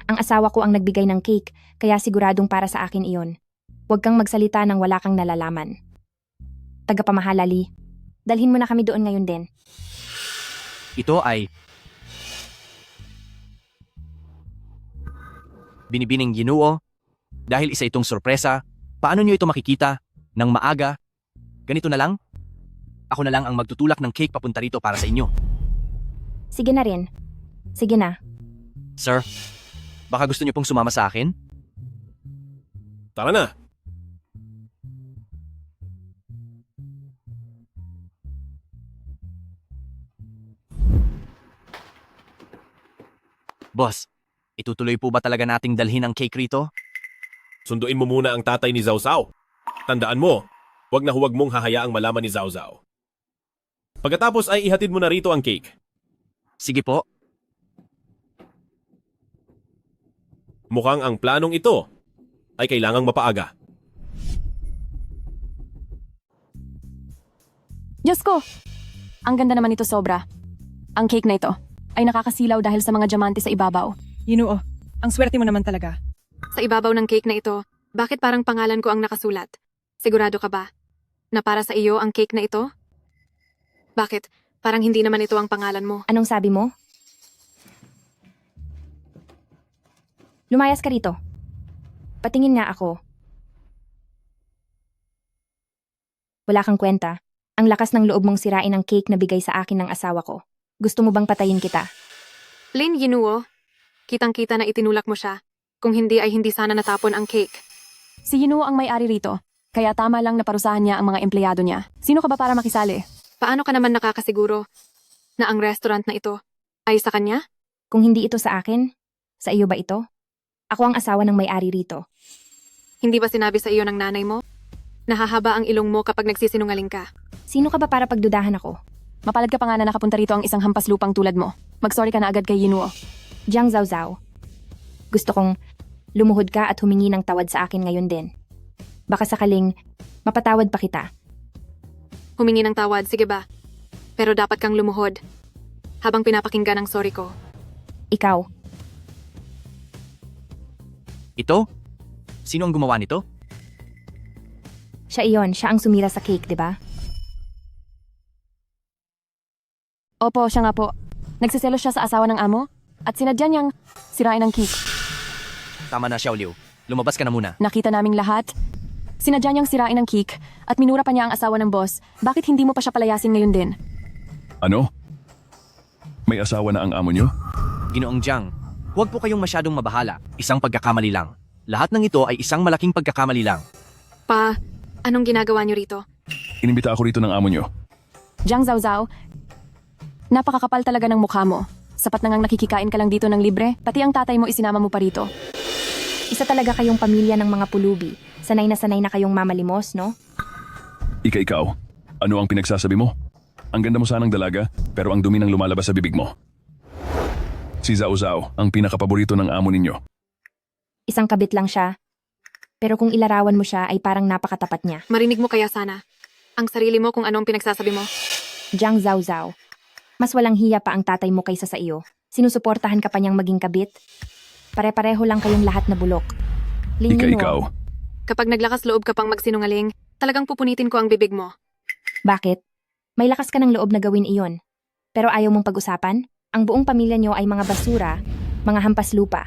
Ang asawa ko ang nagbigay ng cake, kaya siguradong para sa akin iyon. Huwag kang magsalita nang wala kang nalalaman. Tagapamahala, Lee. Dalhin mo na kami doon ngayon din. Ito ay Binibining Yinuo. Dahil isa itong sorpresa, paano nyo ito makikita ng maaga? Ganito na lang? Ako na lang ang magtutulak ng cake papunta rito para sa inyo. Sige na rin. Sige na. Sir, baka gusto nyo pong sumama sa akin? Tara na. Boss, itutuloy po ba talaga nating dalhin ang cake rito? Sunduin mo muna ang tatay ni Zhao Zhao. Tandaan mo, huwag na huwag mong hahayaang malaman ni Zhao Zhao. Pagkatapos ay ihatid mo na rito ang cake. Sige po. Mukhang ang planong ito ay kailangang mapaaga. Diyos ko! Ang ganda naman ito sobra. Ang cake na ito ay nakakasilaw dahil sa mga diamante sa ibabaw. Yinuo, ang swerte mo naman talaga. Sa ibabaw ng cake na ito, bakit parang pangalan ko ang nakasulat? Sigurado ka ba na para sa iyo ang cake na ito? Bakit? Parang hindi naman ito ang pangalan mo. Anong sabi mo? Lumayas ka rito. Patingin nga ako. Wala kang kwenta. Ang lakas ng loob mong sirain ang cake na bigay sa akin ng asawa ko. Gusto mo bang patayin kita? Lin Yinuo, kitang-kita na itinulak mo siya. Kung hindi ay hindi sana natapon ang cake. Si Yinuo ang may-ari rito, kaya tama lang na parusahan niya ang mga empleyado niya. Sino ka ba para makisali? Paano ka naman nakakasiguro na ang restaurant na ito ay sa kanya? Kung hindi ito sa akin, sa iyo ba ito? Ako ang asawa ng may-ari rito. Hindi ba sinabi sa iyo ng nanay mo? Nahahaba ang ilong mo kapag nagsisinungaling ka. Sino ka ba para pagdudahan ako? Mapalad ka pa nga na nakapunta rito ang isang hampas lupang tulad mo. Mag-sorry ka na agad kay Yinuo. Jiang Zhao Zhao. Gusto kong lumuhod ka at humingi ng tawad sa akin ngayon din. Baka sakaling mapatawad pa kita. Humingi ng tawad, sige ba? Pero dapat kang lumuhod habang pinapakinggan ang sorry ko. Ikaw. Ito? Sino ang gumawa nito? Siya iyon, siya ang sumira sa cake, di ba? Opo, siya nga po. Nagsiselos siya sa asawa ng amo at sinadya niyang sirain ang cake. Tama na, Xiao Liu. Lumabas ka na muna. Nakita naming lahat. Sinadya niyang sirain ang cake at minura pa niya ang asawa ng boss. Bakit hindi mo pa siya palayasin ngayon din? Ano? May asawa na ang amo niyo? Ginoong Jiang, huwag po kayong masyadong mabahala. Isang pagkakamali lang. Lahat ng ito ay isang malaking pagkakamali lang. Pa, anong ginagawa niyo rito? Inimbita ako rito ng amo niyo. Jiang Zhao Zhao, napakakapal talaga ng mukha mo. Sapat na ngang nakikikain ka lang dito ng libre, pati ang tatay mo isinama mo pa rito. Isa talaga kayong pamilya ng mga pulubi. Sanay na kayong mamalimos, no? Ikaw, ano ang pinagsasabi mo? Ang ganda mo sanang dalaga, pero ang dumi ng lumalabas sa bibig mo. Si Zhao Zhao, ang pinakapaborito ng amo ninyo. Isang kabit lang siya. Pero kung ilarawan mo siya ay parang napakatapat niya. Marinig mo kaya sana ang sarili mo kung anong pinagsasabi mo. Jiang Zhao Zhao. Mas walang hiya pa ang tatay mo kaysa sa iyo. Sinusuportahan ka pa niyang maging kabit. Pare-pareho lang kayong lahat na bulok. Ikaw. Kapag naglakas loob ka pang magsinungaling, talagang pupunitin ko ang bibig mo. Bakit? May lakas ka ng loob na gawin iyon. Pero ayaw mong pag-usapan? Ang buong pamilya niyo ay mga basura, mga hampas lupa.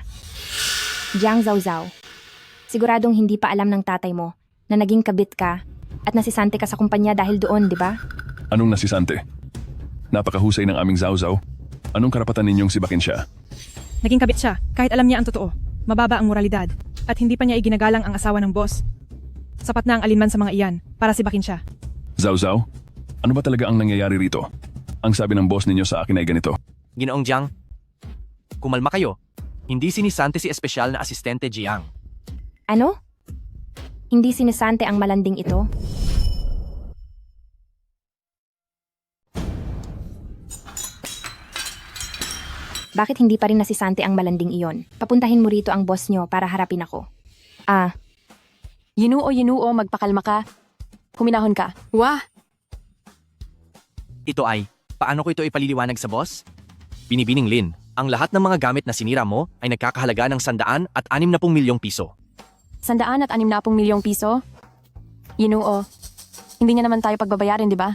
Jiang Zhao Zhao. Siguradong hindi pa alam ng tatay mo na naging kabit ka at nasisante ka sa kumpanya dahil doon, di ba? Anong nasisante? Napakahusay ng aming Zhao Zhao. Anong karapatan ninyong sibakin siya? Naging kabit siya, kahit alam niya ang totoo. Mababa ang moralidad, at hindi pa niya iginagalang ang asawa ng boss. Sapat na ang alinman sa mga iyan para sibakin siya. Zhao Zhao, ano ba talaga ang nangyayari rito? Ang sabi ng boss ninyo sa akin ay ganito. Ginoong Jiang, kumalma kayo. Hindi sinisante si espesyal na asistente Jiang. Ano? Hindi sinisante ang malanding ito? Bakit hindi pa rin nasisante ang malanding iyon? Papuntahin mo rito ang boss nyo para harapin ako. Yinuo, magpakalma ka. Huminahon ka. Wah! Ito ay, paano ko ito ipaliliwanag sa boss? Binibining Lin, ang lahat ng mga gamit na sinira mo ay nagkakahalaga ng 160 milyong piso. 160 milyong piso? Yinuo, hindi niya naman tayo pagbabayarin, di ba?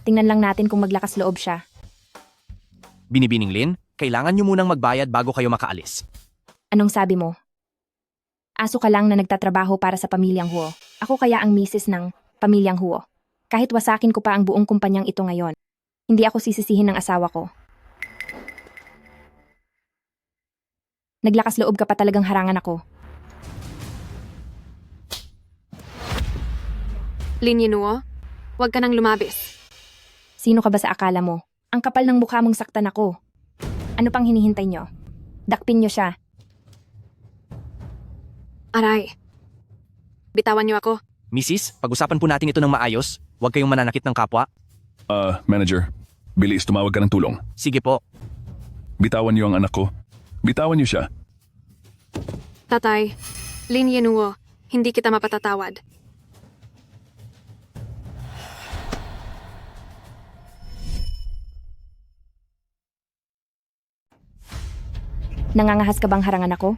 Tingnan lang natin kung maglakas loob siya. Binibining Lin, kailangan nyo munang magbayad bago kayo makaalis. Anong sabi mo? Aso ka lang na nagtatrabaho para sa pamilyang Huo. Ako kaya ang misis ng pamilyang Huo. Kahit wasakin ko pa ang buong kumpanyang ito ngayon, hindi ako sisisihin ng asawa ko. Naglakas loob ka pa talagang harangan ako. Lin Yinuo, huwag ka nang lumabis. Sino ka ba sa akala mo? Ang kapal ng mukha mong saktan ako. Ano pang hinihintay nyo? Dakpin nyo siya. Aray. Bitawan niyo ako. Mrs., pag-usapan po natin ito ng maayos. Huwag kayong mananakit ng kapwa. Manager, bilis tumawag ka ng tulong. Sige po. Bitawan niyo ang anak ko. Bitawan niyo siya. Tatay, Lin Yinuo, hindi kita mapatatawad. Nangangahas ka bang harangan ako?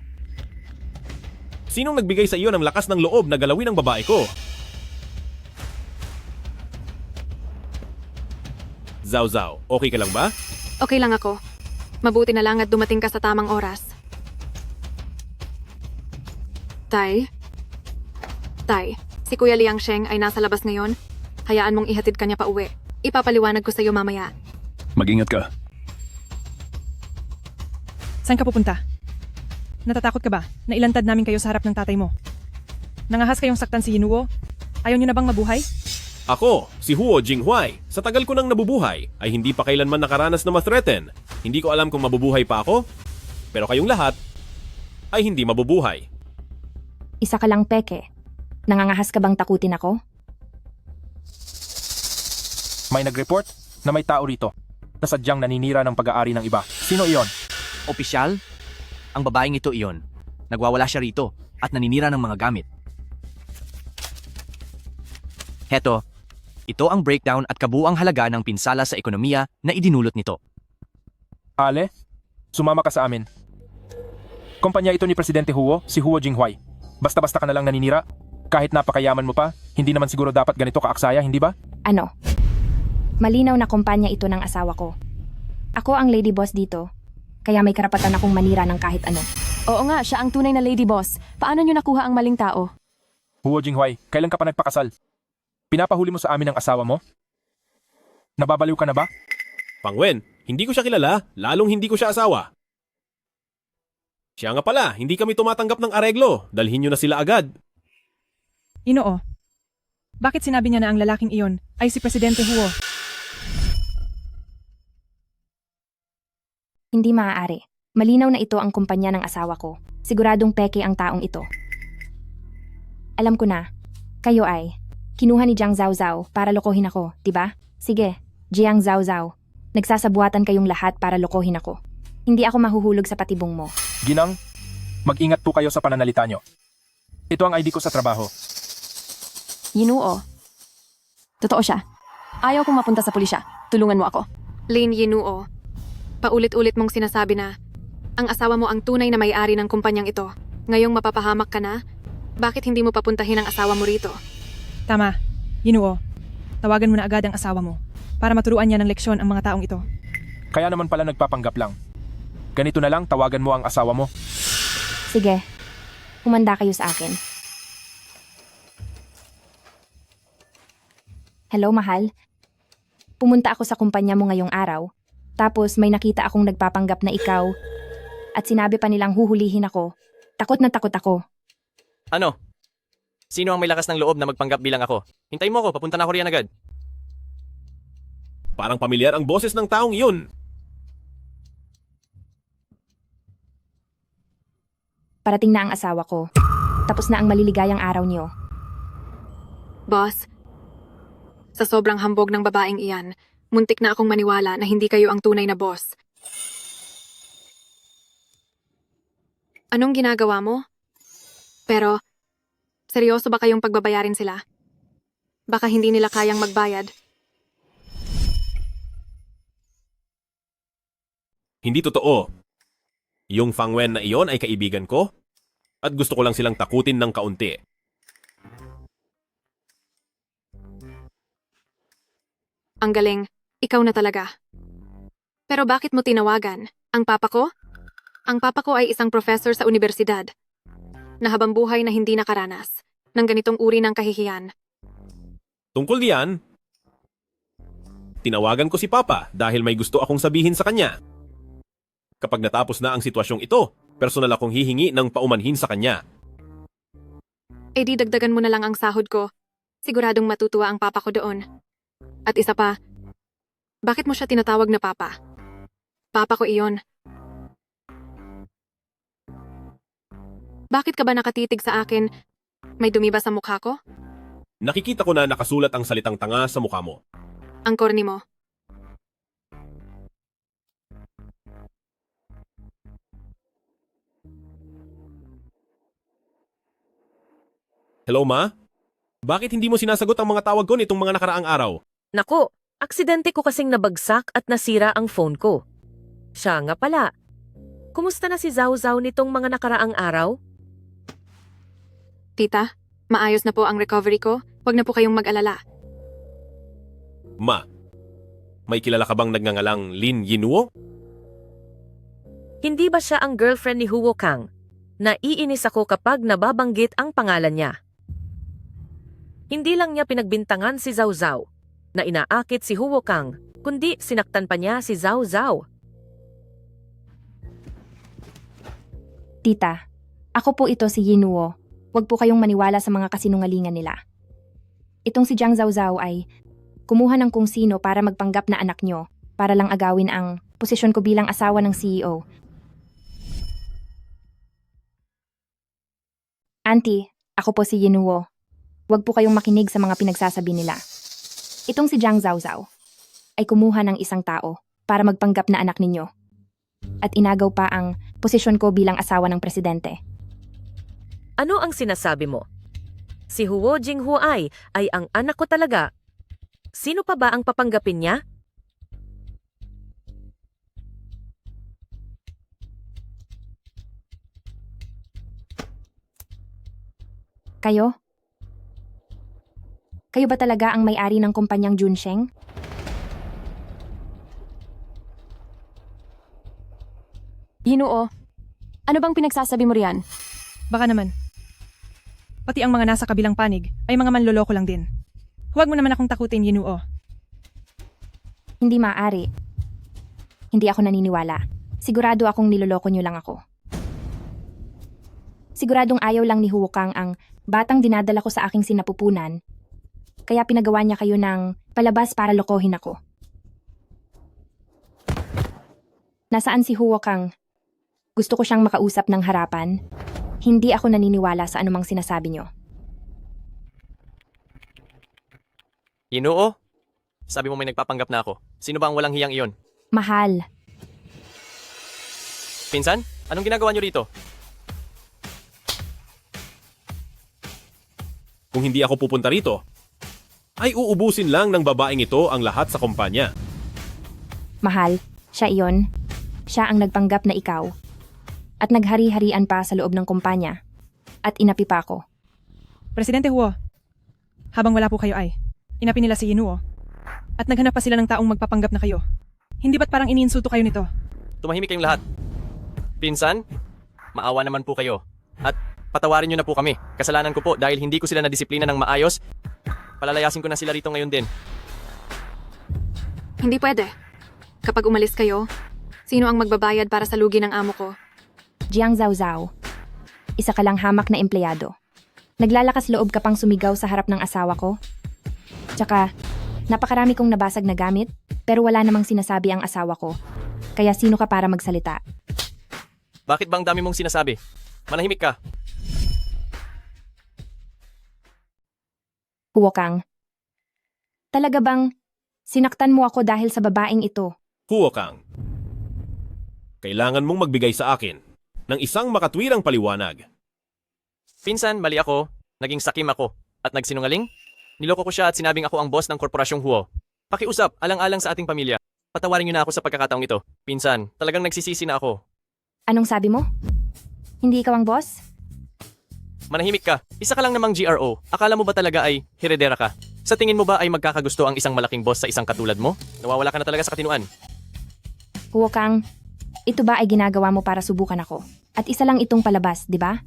Sinong nagbigay sa iyo ng lakas ng loob na galawin ang babae ko? Zhao, okay ka lang ba? Okay lang ako. Mabuti na lang at dumating ka sa tamang oras. Tay, si Kuya Liang Sheng ay nasa labas ngayon. Hayaan mong ihatid kanya pa uwi. Ipapaliwanag ko sa iyo mamaya. Mag-ingat ka. Saan ka pupunta? Natatakot ka ba na ilantad namin kayo sa harap ng tatay mo? Nangahas kayong saktan si Yinuo? Ayaw niyo na bang mabuhay? Ako, si Huo Jinghuai. Sa tagal ko nang nabubuhay, ay hindi pa kailanman nakaranas na ma-threaten. Hindi ko alam kung mabubuhay pa ako. Pero kayong lahat, ay hindi mabubuhay. Isa ka lang peke. Nangangahas ka bang takutin ako? May nag-report na may tao rito na sadyang naninira ng pag-aari ng iba. Sino iyon? Opisyal, ang babaeng ito iyon. Nagwawala siya rito at naninira ng mga gamit. Heto, ito ang breakdown at kabuuang halaga ng pinsala sa ekonomiya na idinulot nito. Ale, sumama ka sa amin. Kumpanya ito ni Presidente Huo, si Huo Jinghuai. Basta-basta ka na lang naninira. Kahit napakayaman mo pa, hindi naman siguro dapat ganito kaaksaya, hindi ba? Ano? Malinaw na kumpanya ito ng asawa ko. Ako ang lady boss dito, kaya may karapatan akong manira ng kahit ano. Oo nga, siya ang tunay na lady boss. Paano niyo nakuha ang maling tao? Huo Jinghuai, kailan ka pa nagpakasal? Pinapahuli mo sa amin ang asawa mo? Nababaliw ka na ba? Pangwen, hindi ko siya kilala, lalong hindi ko siya asawa. Siya nga pala, hindi kami tumatanggap ng areglo. Dalhin niyo na sila agad. Inoo, bakit sinabi niya na ang lalaking iyon ay si Presidente Huo? Hindi maaari. Malinaw na ito ang kumpanya ng asawa ko. Siguradong peke ang taong ito. Alam ko na. Kayo ay kinuha ni Jiang Zhao para lokohin ako, diba? Sige, Jiang Zhao. Nagsasabuatan kayong lahat para lokohin ako. Hindi ako mahuhulog sa patibong mo. Ginang, mag-ingat po kayo sa pananalita nyo. Ito ang ID ko sa trabaho. Yinuo. Totoo siya. Ayaw kong mapunta sa pulisya. Tulungan mo ako. Lin Yinuo, paulit-ulit mong sinasabi na ang asawa mo ang tunay na may-ari ng kumpanyang ito. Ngayong mapapahamak ka na, bakit hindi mo papuntahin ang asawa mo rito? Tama, Yinuo. Tawagan mo na agad ang asawa mo para maturuan niya ng leksyon ang mga taong ito. Kaya naman pala nagpapanggap lang. Ganito na lang, tawagan mo ang asawa mo. Sige, humanda kayo sa akin. Hello, mahal. Pumunta ako sa kumpanya mo ngayong araw, tapos may nakita akong nagpapanggap na ikaw, at sinabi pa nilang huhulihin ako. Takot na takot ako. Ano? Sino ang may lakas ng loob na magpanggap bilang ako? Hintayin mo ako, papunta na ako riyan agad. Parang pamilyar ang boses ng taong iyon. Parating na ang asawa ko. Tapos na ang maliligayang araw niyo. Boss, sa sobrang hambog ng babaeng iyan, muntik na akong maniwala na hindi kayo ang tunay na boss. Anong ginagawa mo? Pero, Seryoso ba kayong pagbabayarin sila? Baka hindi nila kayang magbayad. Hindi totoo. Yung Fang Wen na iyon ay kaibigan ko at gusto ko lang silang takutin ng kaunti. Ang galing, ikaw na talaga. Pero bakit mo tinawagan? Ang papa ko? Ang papa ko ay isang professor sa universidad na habang buhay na hindi nakaranas ng ganitong uri ng kahihiyan. Tungkol diyan, tinawagan ko si Papa dahil may gusto akong sabihin sa kanya. Kapag natapos na ang sitwasyong ito, personal akong hihingi ng paumanhin sa kanya. Eh di dagdagan mo na lang ang sahod ko. Siguradong matutuwa ang papa ko doon. At isa pa, bakit mo siya tinatawag na papa? Papa ko iyon. Bakit ka ba nakatitig sa akin? May dumi ba sa mukha ko? Nakikita ko na nakasulat ang salitang tanga sa mukha mo. Ang korni mo. Hello, Ma? Bakit hindi mo sinasagot ang mga tawag ko nitong mga nakaraang araw? Naku, aksidente ko kasing nabagsak at nasira ang phone ko. Siya nga pala. Kumusta na si Zhao Zhao nitong mga nakaraang araw? Tita, maayos na po ang recovery ko. Huwag na po kayong mag-alala. Ma, may kilala ka bang nagngangalang Lin Yinuo? Hindi ba siya ang girlfriend ni Huo Kang? Naiinis ako kapag nababanggit ang pangalan niya. Hindi lang niya pinagbintangan si Zhao Zhao na inaakit si Huo Kang, kundi sinaktan pa niya si Zhao Zhao. Tita, ako po ito si Yinuo. Huwag po kayong maniwala sa mga kasinungalingan nila. Itong si Jiang Zhao Zhao ay kumuha ng kung sino para magpanggap na anak nyo para lang agawin ang posisyon ko bilang asawa ng CEO. Auntie, ako po si Yinuo. Huwag po kayong makinig sa mga pinagsasabi nila. Itong si Jiang Zhao Zhao ay kumuha ng isang tao para magpanggap na anak ninyo. At inagaw pa ang posisyon ko bilang asawa ng presidente. Ano ang sinasabi mo? Si Huo Jinghuai ay ang anak ko talaga. Sino pa ba ang papanggapin niya? Kayo? Kayo ba talaga ang may-ari ng kumpanyang Junsheng? Yinuo, ano bang pinagsasabi mo riyan? Baka naman. Pati ang mga nasa kabilang panig ay mga manloloko lang din. Huwag mo naman akong takutin, Yinuo. Hindi maaari. Hindi ako naniniwala. Sigurado akong niloloko niyo lang ako. Siguradong ayaw lang ni Huo Kang ang batang dinadala ko sa aking sinapupunan. Kaya pinagawa niya kayo ng palabas para lokohin ako. Nasaan si Huo Kang? Gusto ko siyang makausap ng harapan. Hindi ako naniniwala sa anumang sinasabi niyo. Yinuo? Sabi mo may nagpapanggap na ako. Sino ba ang walang hiyang iyon? Mahal. Pinsan, anong ginagawa niyo rito? Kung hindi ako pupunta rito, ay uubusin lang ng babaeng ito ang lahat sa kumpanya. Mahal, siya iyon. Siya ang nagpanggap na ikaw. At naghari-harian pa sa loob ng kumpanya. At inapi pa ako. Presidente Huo, habang wala po kayo ay, inapi nila si Yinuo. At naghanap pa sila ng taong magpapanggap na kayo. Hindi ba't parang iniinsulto kayo nito? Tumahimik kayong lahat. Pinsan, maawa naman po kayo. At patawarin niyo na po kami. Kasalanan ko po dahil hindi ko sila nadisiplina ng maayos. Palalayasin ko na sila rito ngayon din. Hindi pwede. Kapag umalis kayo, sino ang magbabayad para sa lugi ng amo ko? Jiang Zhao Zhao. Isa ka lang hamak na empleyado. Naglalakas loob ka pang sumigaw sa harap ng asawa ko. Tsaka, napakarami kong nabasag na gamit, pero wala namang sinasabi ang asawa ko. Kaya sino ka para magsalita? Bakit ba ang dami mong sinasabi? Manahimik ka. Huo Kang. Talaga bang sinaktan mo ako dahil sa babaeng ito? Huo Kang, kailangan mong magbigay sa akin ng isang makatwirang paliwanag. Pinsan, mali ako. Naging sakim ako at nagsinungaling? Niloko ko siya at sinabing ako ang boss ng korporasyong Huo. Pakiusap, alang-alang sa ating pamilya. Patawarin niyo na ako sa pagkakataong ito. Pinsan, talagang nagsisisi na ako. Anong sabi mo? Hindi ikaw ang boss? Manahimik ka. Isa ka lang namang GRO. Akala mo ba talaga ay heredera ka? Sa tingin mo ba ay magkakagusto ang isang malaking boss sa isang katulad mo? Nawawala ka na talaga sa katinuan. Huwag kang, ito ba ay ginagawa mo para subukan ako? At isa lang itong palabas, di ba?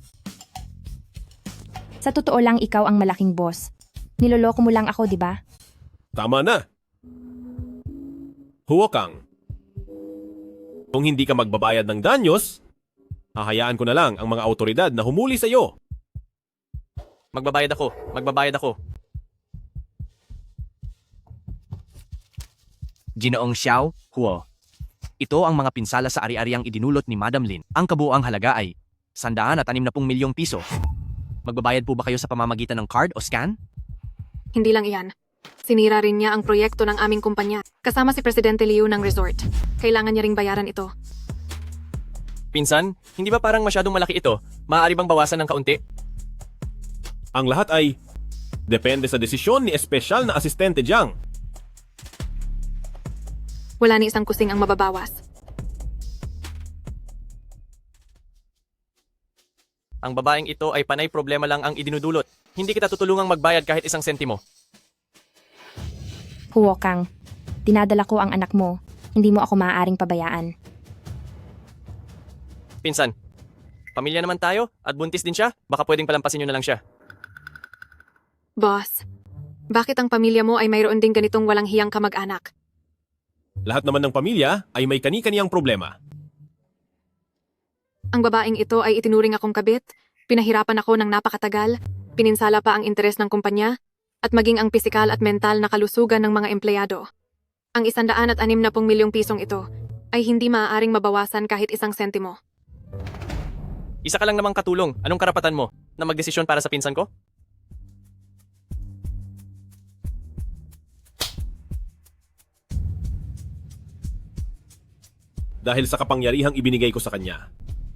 Sa totoo lang ikaw ang malaking boss. Niloloko mo lang ako, di ba? Tama na. Huwakang. Kung hindi ka magbabayad ng danyos, hahayaan ko na lang ang mga autoridad na humuli sa iyo. Magbabayad ako. Magbabayad ako. Ginoong Xiao, Huo. Ito ang mga pinsala sa ari-ariang idinulot ni Madam Lin. Ang kabuuang halaga ay 160 milyong piso. Magbabayad po ba kayo sa pamamagitan ng card o scan? Hindi lang iyan. Sinira rin niya ang proyekto ng aming kumpanya. Kasama si Presidente Liu ng resort. Kailangan niya ring bayaran ito. Pinsan, hindi ba parang masyadong malaki ito? Maaari bang bawasan ng kaunti? Ang lahat ay depende sa desisyon ni espesyal na asistente Jiang. Wala ni isang kusing ang mababawas. Ang babaeng ito ay panay problema lang ang idinudulot. Hindi kita tutulungang magbayad kahit isang sentimo. Huwakang, dinadala ko ang anak mo. Hindi mo ako maaaring pabayaan. Pinsan, pamilya naman tayo at buntis din siya. Baka pwedeng palampasin nyo na lang siya. Boss, bakit ang pamilya mo ay mayroon ding ganitong walang hiyang kamag-anak? Lahat naman ng pamilya ay may kani-kaniyang problema. Ang babaeng ito ay itinuring akong kabit, pinahirapan ako ng napakatagal, pininsala pa ang interes ng kumpanya, at maging ang pisikal at mental na kalusugan ng mga empleyado. Ang 160 milyong pisong ito ay hindi maaaring mabawasan kahit isang sentimo. Isa ka lang namang katulong. Anong karapatan mo na magdesisyon para sa pinsan ko? Dahil sa kapangyarihang ibinigay ko sa kanya.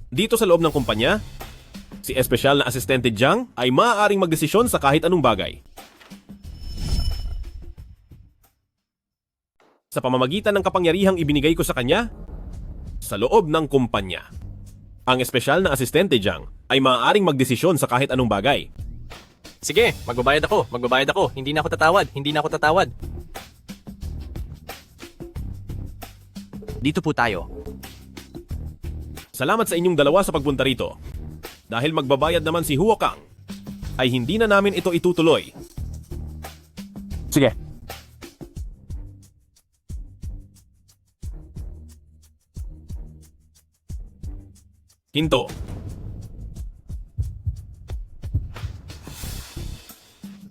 Dito sa loob ng kumpanya, si espesyal na asistente Jiang ay maaaring magdesisyon sa kahit anong bagay. Sa pamamagitan ng kapangyarihang ibinigay ko sa kanya, sa loob ng kumpanya. Ang espesyal na asistente Jiang ay maaaring magdesisyon sa kahit anong bagay. Sige, magbabayad ako. Magbabayad ako. Hindi na ako tatawad. Hindi na ako tatawad. Dito po tayo. Salamat sa inyong dalawa sa pagpunta rito. Dahil magbabayad naman si Huokang, ay hindi na namin ito itutuloy. Sige. Hinto.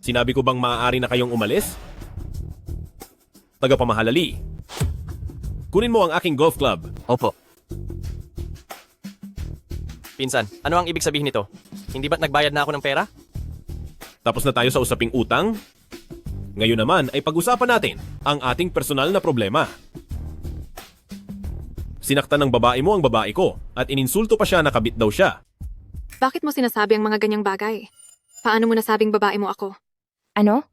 Sinabi ko bang maaari na kayong umalis? Tagapamahalali. Kunin mo ang aking golf club. Opo. Pinsan, ano ang ibig sabihin nito? Hindi ba't nagbayad na ako ng pera? Tapos na tayo sa usaping utang? Ngayon naman ay pag-usapan natin ang ating personal na problema. Sinaktan ng babae mo ang babae ko at ininsulto pa siya na kabit daw siya. Bakit mo sinasabi ang mga ganyang bagay? Paano mo nasabing babae mo ako? Ano?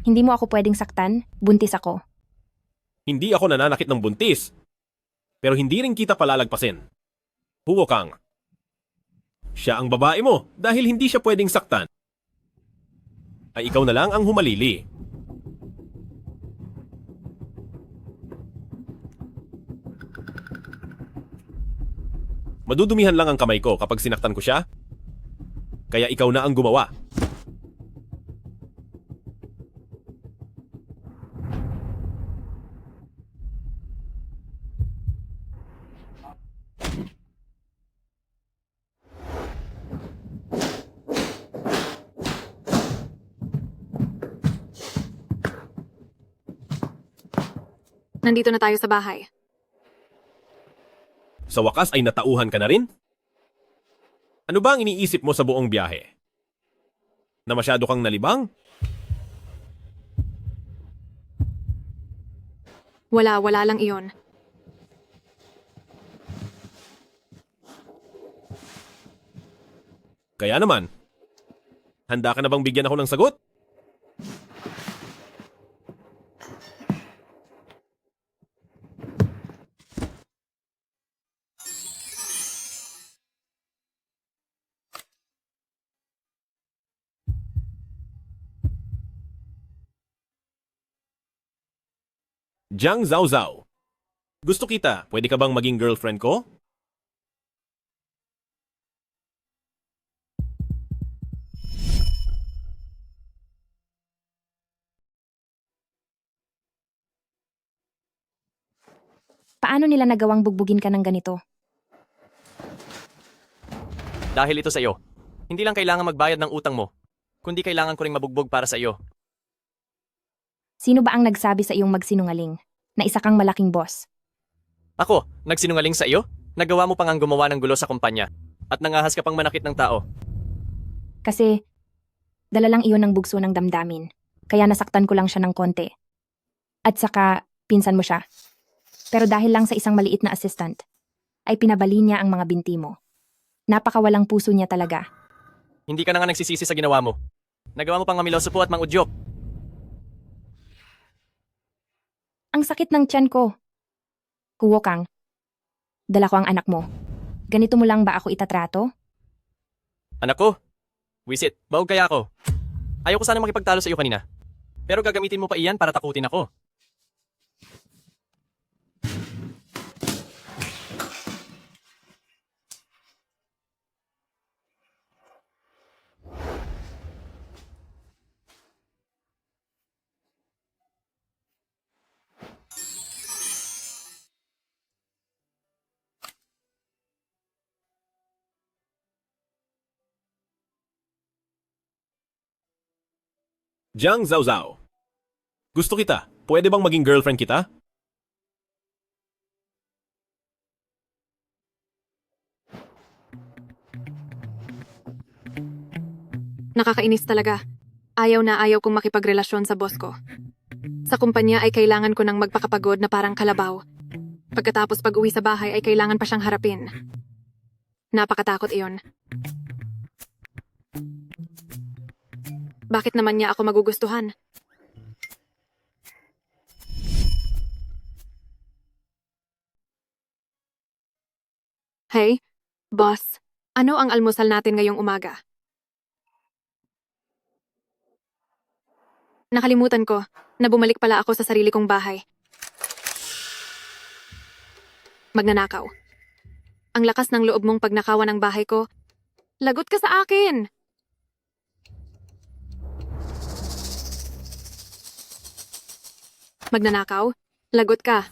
Hindi mo ako pwedeng saktan? Buntis ako. Hindi ako nananakit ng buntis. Pero hindi rin kita palalagpasin. Huwakang. Siya ang babae mo dahil hindi siya pwedeng saktan. Ay ikaw na lang ang humalili. Madudumihan lang ang kamay ko kapag sinaktan ko siya. Kaya ikaw na ang gumawa. Nandito na tayo sa bahay. Sa wakas ay natauhan ka na rin? Ano ba ang iniisip mo sa buong biyahe? Na masyado kang nalibang? Wala lang iyon. Kaya naman, Handa ka na bang bigyan ako ng sagot? Jiang Zhao Zhao. Gusto kita, pwede ka bang maging girlfriend ko? Paano nila nagawang bugbugin ka ng ganito? Dahil ito sa iyo. Hindi lang kailangan magbayad ng utang mo, kundi kailangan ko ring mabugbog para sa iyo. Sino ba ang nagsabi sa iyong magsinungaling na isa kang malaking boss? Ako, nagsinungaling sa iyo? Nagawa mo pang ang gumawa ng gulo sa kumpanya at nangahas ka pang manakit ng tao. Kasi dala lang iyon ng bugso ng damdamin, kaya nasaktan ko lang siya ng konti. At saka, pinsan mo siya. Pero dahil lang sa isang maliit na assistant, ay pinabali niya ang mga binti mo. Napakawalang puso niya talaga. Hindi ka na nga nagsisisi sa ginawa mo. Nagawa mo pang mamiloso po at mangudyok. Ang sakit ng tiyan ko. Kuwo Kang, dala ko ang anak mo. Ganito mo lang ba ako itatrato? Anak ko, wisit, baog kaya ako. Ayaw ko sana makipagtalo sa iyo kanina. Pero gagamitin mo pa iyan para takutin ako. Jiang Zhao Zhao. Gusto kita, pwede bang maging girlfriend kita? Nakakainis talaga. Ayaw na ayaw kong makipagrelasyon sa boss ko. Sa kumpanya ay kailangan ko ng magpakapagod na parang kalabaw. Pagkatapos pag-uwi sa bahay ay kailangan pa siyang harapin. Napakatakot iyon. Bakit naman niya ako magugustuhan? Hey, boss. Ano ang almusal natin ngayong umaga? Nakalimutan ko na bumalik pala ako sa sarili kong bahay. Magnanakaw. Ang lakas ng loob mong pagnakawan ng bahay ko. Lagot ka sa akin! Magnanakaw? Lagot ka.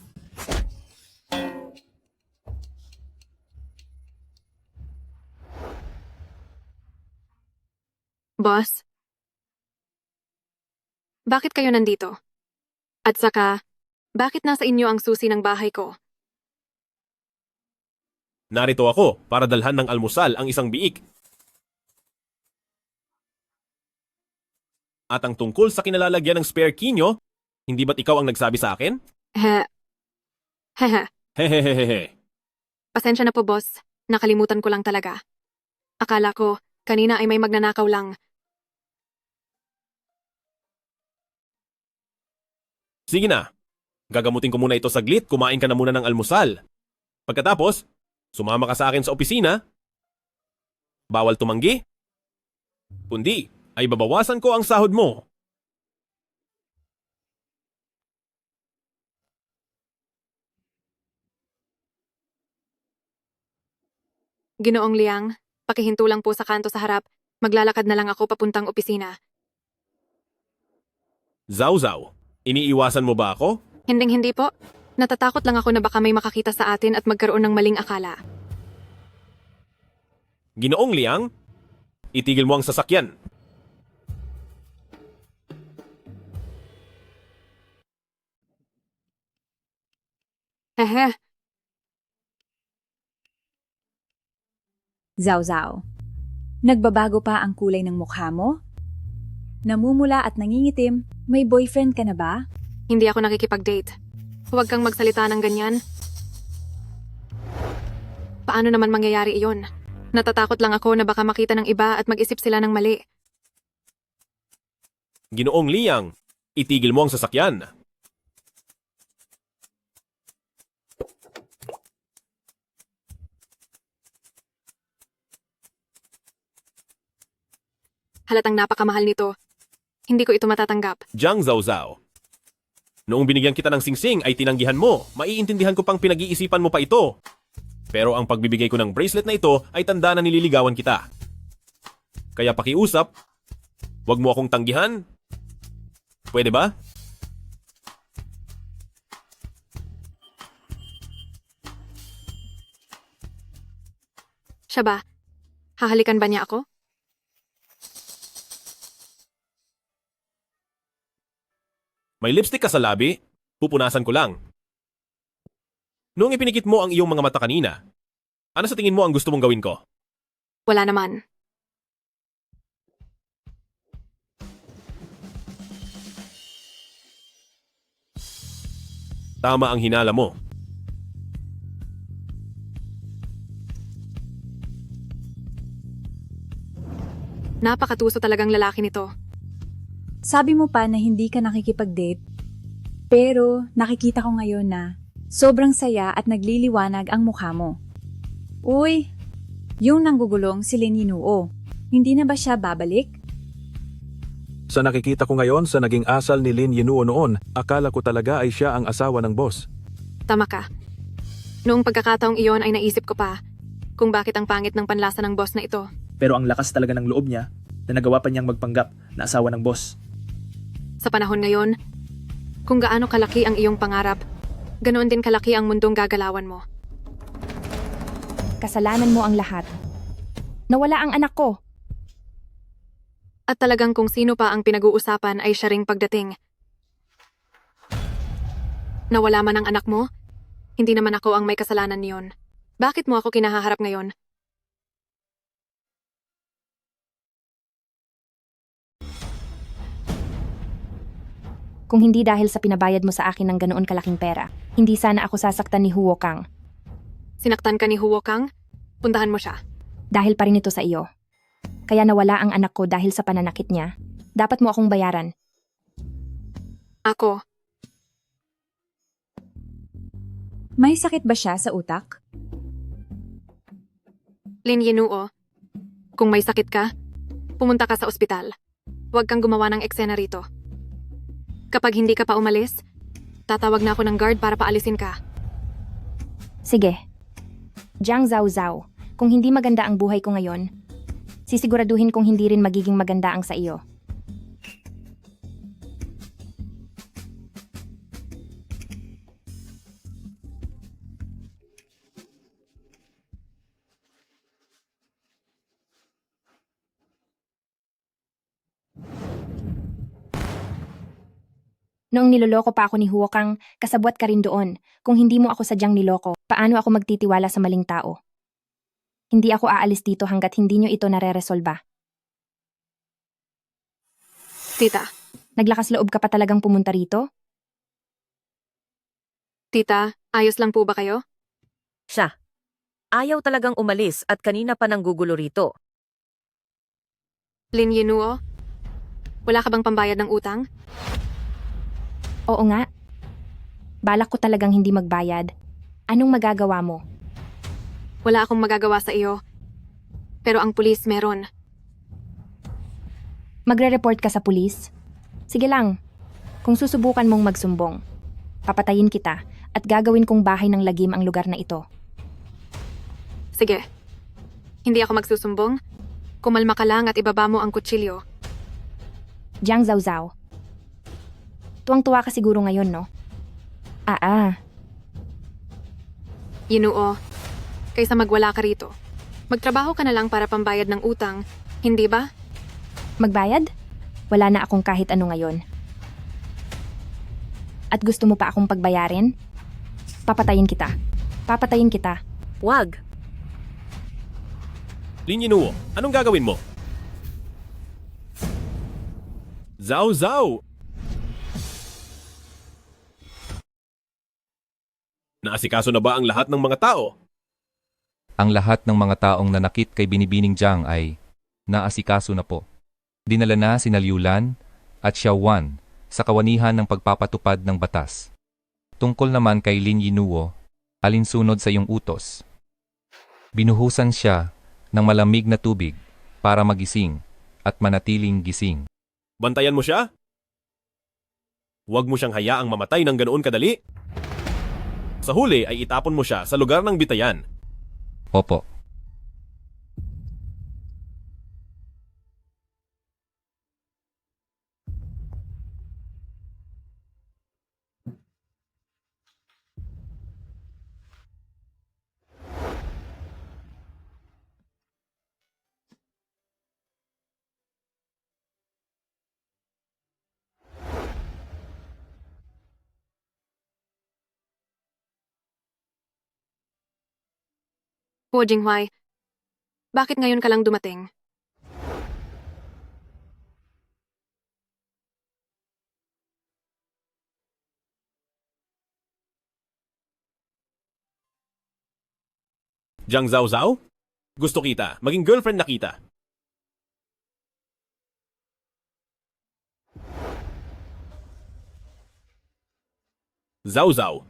Boss? Bakit kayo nandito? At saka, bakit nasa inyo ang susi ng bahay ko? Narito ako para dalhan ng almusal ang isang biik. At ang tungkol sa kinalalagyan ng spare key nyo, hindi ba't ikaw ang nagsabi sa akin? Hehe. Hehehehe. Pasensya na po, boss. Nakalimutan ko lang talaga. Akala ko, kanina ay may magnanakaw lang. Sige na. Gagamutin ko muna ito saglit, kumain ka na muna ng almusal. Pagkatapos, sumama ka sa akin sa opisina. Bawal tumanggi. Kundi, ay babawasan ko ang sahod mo. Ginoong Liang, pakihinto lang po sa kanto sa harap. Maglalakad na lang ako papuntang opisina. Zhao Zhao, iniiwasan mo ba ako? Hinding-hindi po. Natatakot lang ako na baka may makakita sa atin at magkaroon ng maling akala. Ginoong Liang, itigil mo ang sasakyan. Hehe. Zhao Zhao, nagbabago pa ang kulay ng mukha mo? Namumula at nangingitim, may boyfriend ka na ba? Hindi ako nakikipag-date. Huwag kang magsalita ng ganyan. Paano naman mangyayari iyon? Natatakot lang ako na baka makita ng iba at mag-isip sila ng mali. Ginoong Liang, itigil mo ang sasakyan. Halatang napakamahal nito. Hindi ko ito matatanggap. Jiang Zhaozhao. Noong binigyan kita ng singsing ay tinanggihan mo. Maiintindihan ko pang pinag-iisipan mo pa ito. Pero ang pagbibigay ko ng bracelet na ito ay tanda na nililigawan kita. Kaya pakiusap, wag mo akong tanggihan. Pwede ba? Siya ba? Hahalikan ba niya ako? May lipstick ka sa labi? Pupunasan ko lang. Noong ipinikit mo ang iyong mga mata kanina, ano sa tingin mo ang gusto mong gawin ko? Wala naman. Tama ang hinala mo. Napakatuso talagang lalaki nito. Sabi mo pa na hindi ka nakikipag-date, pero nakikita ko ngayon na sobrang saya at nagliliwanag ang mukha mo. Uy, yung nanggugulong si Lin Yinuo, hindi na ba siya babalik? Sa nakikita ko ngayon sa naging asal ni Lin Yinuo noon, akala ko talaga ay siya ang asawa ng boss. Tama ka. Noong pagkakataong iyon ay naisip ko pa kung bakit ang pangit ng panlasa ng boss na ito. Pero ang lakas talaga ng loob niya na nagawa pa niyang magpanggap na asawa ng boss. Sa panahon ngayon, kung gaano kalaki ang iyong pangarap, ganoon din kalaki ang mundong gagalawan mo. Kasalanan mo ang lahat. Nawala ang anak ko. At talagang kung sino pa ang pinag-uusapan ay siya ring pagdating. Nawala man ang anak mo, hindi naman ako ang may kasalanan niyon. Bakit mo ako kinahaharap ngayon? Kung hindi dahil sa pinabayad mo sa akin ng ganoon kalaking pera, hindi sana ako sasaktan ni Huo Kang. Sinaktan ka ni Huo Kang? Puntahan mo siya. Dahil pa rin ito sa iyo. Kaya nawala ang anak ko dahil sa pananakit niya. Dapat mo akong bayaran. Ako? May sakit ba siya sa utak? Lin Yinuo, kung may sakit ka, pumunta ka sa ospital. Huwag kang gumawa ng eksena rito. Kapag hindi ka pa umalis, tatawag na ako ng guard para paalisin ka. Sige. Jiang Zhaozhao, kung hindi maganda ang buhay ko ngayon, sisiguraduhin kong hindi rin magiging maganda ang sa iyo. Noong niloloko pa ako ni Huo Kang, kasabwat ka rin doon. Kung hindi mo ako sadyang niloko, paano ako magtitiwala sa maling tao? Hindi ako aalis dito hanggat hindi nyo ito nare-resolba. Tita. Naglakas loob ka pa talagang pumunta rito? Tita, ayos lang po ba kayo? Siya. Ayaw talagang umalis at kanina pa nang gugulo rito. Lin Yinuo, wala ka bang pambayad ng utang? Oo nga. Balak ko talagang hindi magbayad. Anong magagawa mo? Wala akong magagawa sa iyo. Pero ang pulis meron. Magre-report ka sa pulis? Sige lang. Kung susubukan mong magsumbong, papatayin kita at gagawin kong bahay ng lagim ang lugar na ito. Sige. Hindi ako magsusumbong. Kumalma ka lang at ibaba mo ang kutsilyo. Jiang Zhaozhao. Tuwang-tuwa ka siguro ngayon, no? Yinuo, kaysa magwala ka rito, magtrabaho ka na lang para pambayad ng utang, hindi ba? Magbayad? Wala na akong kahit ano ngayon. At gusto mo pa akong pagbayarin? Papatayin kita. Papatayin kita. Wag. Lin Yinuo, anong gagawin mo? Zhao! Naasikaso na ba ang lahat ng mga tao? Ang lahat ng mga taong nanakit kay Binibining Jiang ay naasikaso na po. Dinala na sina Liu Lan, at Xiaowan sa kawanihan ng pagpapatupad ng batas. Tungkol naman kay Lin Yinuo, alinsunod sa iyong utos. Binuhusan siya ng malamig na tubig para magising at manatiling gising. Bantayan mo siya? Huwag mo siyang hayaang mamatay ng ganoon kadali. Sa huli ay itapon mo siya sa lugar ng bitayan. Opo. Huo Jinghuai, bakit ngayon ka lang dumating? Jiang Zhao Zhao? Gusto kita, maging girlfriend na kita. Zhao Zhao.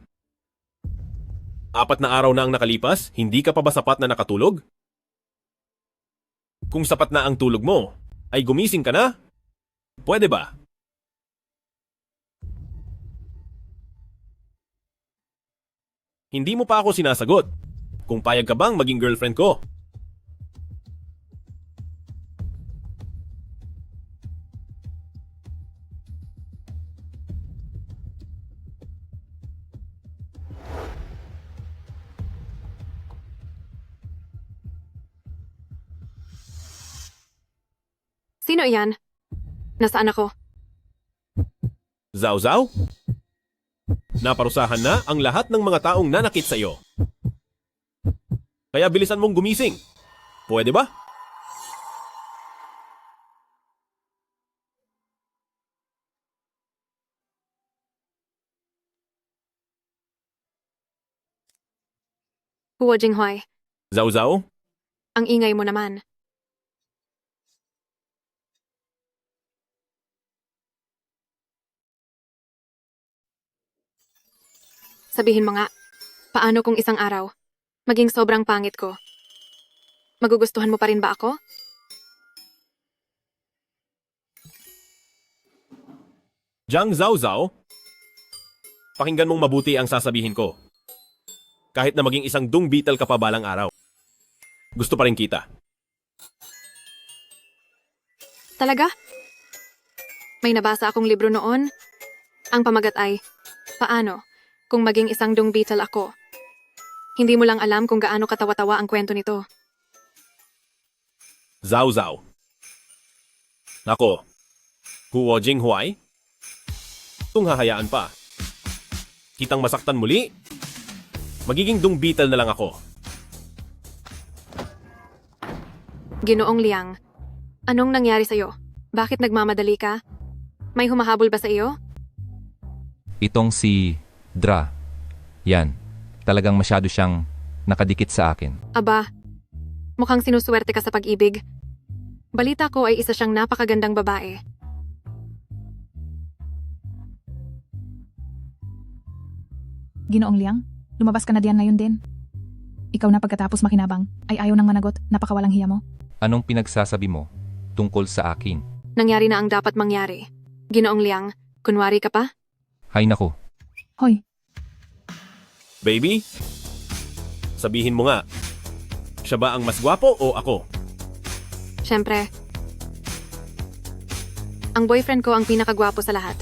4 na araw na ang nakalipas, hindi ka pa ba sapat na nakatulog? Kung sapat na ang tulog mo, ay gumising ka na? Pwede ba? Hindi mo pa ako sinasagot. Kung payag ka bang maging girlfriend ko? Sino iyan? Nasaan ako? Zhao Zhao? Naparusahan na ang lahat ng mga taong nanakit sa iyo. Kaya bilisan mong gumising. Pwede ba? Huo Jinghuai, Zhao Zhao? ang ingay mo naman. Sabihin mo nga, paano kung isang araw, maging sobrang pangit ko? Magugustuhan mo pa rin ba ako? Jiang Zhao Zhao? Pakinggan mong mabuti ang sasabihin ko. Kahit na maging isang dung beetle ka pa balang araw. Gusto pa rin kita. Talaga? May nabasa akong libro noon. Ang pamagat ay, paano kung maging isang dung beetle ako? Hindi mo lang alam kung gaano katawa-tawa ang kwento nito. Zhao Zhao. Ako, Huo Jinghuai? Kung hahayaan pa. Kitang masaktan muli? Magiging dung beetle na lang ako. Ginoong Liang, anong nangyari sa'yo? Bakit nagmamadali ka? May humahabol ba sa iyo? Itong si Dra. Yan. Talagang masyado siyang nakadikit sa akin. Aba, mukhang sinuswerte ka sa pag-ibig. Balita ko ay isa siyang napakagandang babae. Ginoong Liang, lumabas ka na diyan ngayon din. Ikaw na pagkatapos makinabang, ay ayaw nang managot, napakawalang hiya mo. Anong pinagsasabi mo tungkol sa akin? Nangyari na ang dapat mangyari. Ginoong Liang, kunwari ka pa? Hay nako. Hoy, Baby? Sabihin mo nga, siya ba ang mas gwapo o ako? Siyempre. Ang boyfriend ko ang pinakagwapo sa lahat.